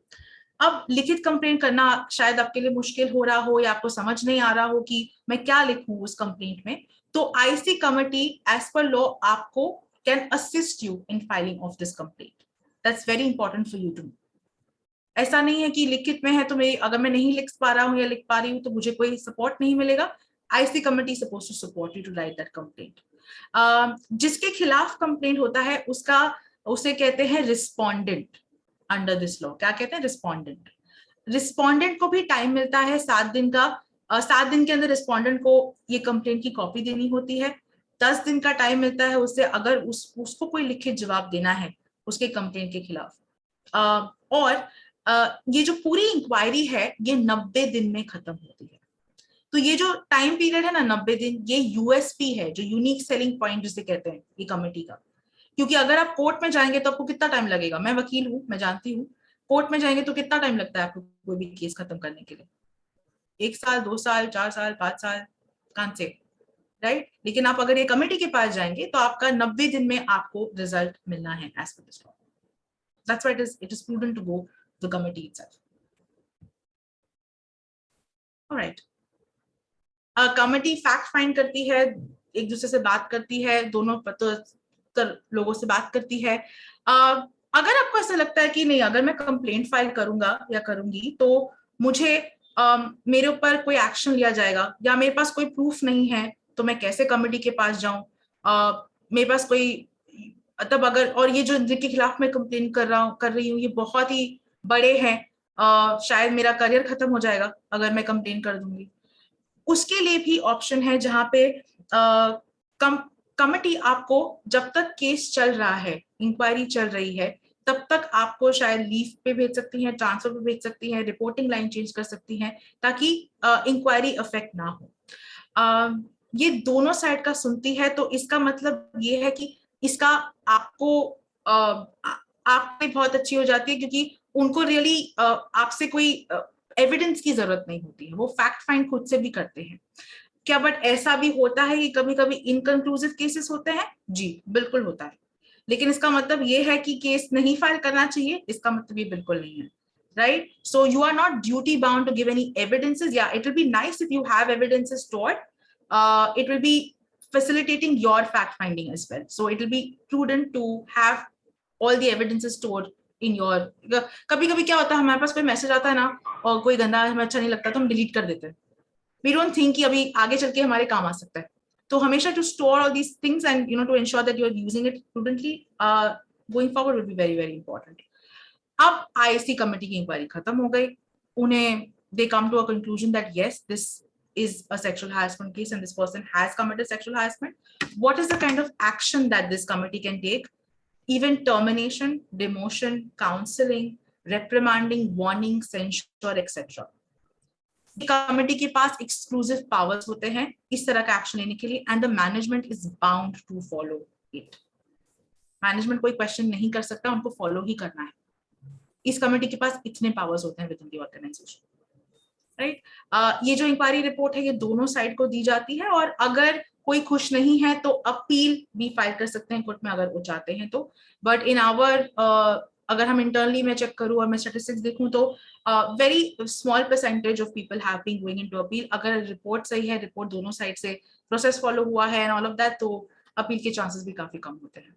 अब लिखित कंप्लेन करना शायद आपके लिए मुश्किल हो रहा हो, या आपको समझ नहीं आ रहा हो कि मैं क्या लिखूं उस कंप्लेंट में, तो IC committee as per law आपको can assist you in filing of this complaint. That's very important for you to know. ऐसा नहीं है कि लिखित में है तो अगर मैं नहीं लिख पा रहा हूँ या लिख पा रही हूँ तो मुझे कोई सपोर्ट नहीं मिलेगा। IC committee suppose to support you to write that complaint. जिसके खिलाफ कंप्लेंट होता है उसे कहते हैं रिस्पोंडेंट अंडर दिस लॉ। क्या कहते हैं? रिस्पोंडेंट। रिस्पोंडेंट को भी टाइम मिलता है 7 दिन का। 7 दिन के अंदर रिस्पोंडेंट को ये कंप्लेंट की कॉपी देनी होती है। 10 दिन का टाइम मिलता है उससे, अगर उसको कोई लिखित जवाब देना है उसके कंप्लेंट के खिलाफ। और ये जो पूरी इंक्वायरी है ये 90 दिन में खत्म होती है। तो ये जो टाइम पीरियड है ना 90 दिन, ये यूएसपी है, जो यूनिक सेलिंग पॉइंट जिसे कहते हैं ये कमेटी का। क्योंकि अगर आप कोर्ट में जाएंगे तो आपको कितना टाइम लगेगा? मैं वकील हूं, मैं जानती हूँ, कोर्ट में जाएंगे तो कितना टाइम लगता है आपको कोई भी केस खत्म करने के लिए? 1 साल, 2 साल, 4 साल, 5 साल, कहां से, राइट? लेकिन आप अगर ये कमेटी के पास जाएंगे तो आपका 90 दिन में आपको रिजल्ट मिलना है as per this law. That's why it is prudent to go the committee itself. All right. Committee fact find करती है, एक दूसरे से बात करती है, दोनों लोगों से बात करती है। अगर आपको ऐसा लगता है कि नहीं, अगर मैं कंप्लेंट फाइल करूंगा या करूंगी तो मुझे मेरे ऊपर कोई एक्शन लिया जाएगा, या मेरे पास कोई प्रूफ नहीं है तो मैं कैसे कमेटी के पास जाऊं, मेरे पास कोई, तब अगर, और ये जो जिनके खिलाफ मैं कंप्लेन कर रही हूँ ये बहुत ही बड़े हैं, शायद मेरा करियर खत्म हो जाएगा अगर मैं कंप्लेन कर दूंगी, उसके लिए भी ऑप्शन है जहां पे कमेटी आपको, जब तक केस चल रहा है, इंक्वायरी चल रही है, तब तक आपको शायद लीव पे भेज सकती हैं, ट्रांसफर पे भेज सकती हैं, रिपोर्टिंग लाइन चेंज कर सकती हैं, ताकि इंक्वायरी अफेक्ट ना हो। ये दोनों साइड का सुनती है, तो इसका मतलब ये है कि इसका आपको आप पे बहुत अच्छी हो जाती है, क्योंकि उनको रियली आपसे कोई एविडेंस की जरूरत नहीं होती है, वो फैक्ट फाइंड खुद से भी करते हैं। क्या बट ऐसा भी होता है कि कभी कभी इनकंक्लूसिव केसेस होते हैं? जी बिल्कुल होता है, लेकिन इसका मतलब ये है कि केस नहीं फाइल करना चाहिए, इसका मतलब ये बिल्कुल नहीं है, right? So you are not duty bound to give any evidences. Yeah, it will be nice if you have evidences stored. It will be facilitating your fact finding as well. So it will be prudent to have all the evidences stored in your. कभी कभी क्या होता है, हमारे पास कोई message आता है ना और कोई गंदा हमें अच्छा नहीं लगता तो हम डिलीट कर देते हैं, we don't think कि अभी आगे चल के हमारे काम आ सकता है, तो हमेशा to store all these things and to ensure that you are using it prudently going forward would be very very important. अब IAC कमेटी की इंक्वायरी खत्म हो गई, उन्हें they come to a conclusion that yes, this is a sexual harassment case and this person has committed sexual harassment. What is the kind of action that this committee can take? Even termination, demotion, counseling, reprimanding, warning, censure, etc. Committee के पास exclusive powers होते हैं इस तरह का action लेने के लिए, and the management is bound to follow it. Management कोई क्वेश्चन नहीं कर सकता, उनको फॉलो ही करना है। इस कमेटी के पास इतने पावर्स होते हैं within the organisation, right. ये जो इंक्वायरी रिपोर्ट है ये दोनों साइड को दी जाती है, और अगर कोई खुश नहीं है तो अपील भी फाइल कर सकते हैं कोर्ट में अगर वो चाहते हैं तो। बट इन आवर अगर हम इंटरनली मैं चेक करूं और मैं स्टैटिस्टिक्स देखूं तो very small percentage of people have been going into appeal. अगर रिपोर्ट सही है, रिपोर्ट दोनों साइड से प्रोसेस फॉलो हुआ है एंड ऑल ऑफ दैट, तो अपील के चांसेस भी काफी कम होते हैं।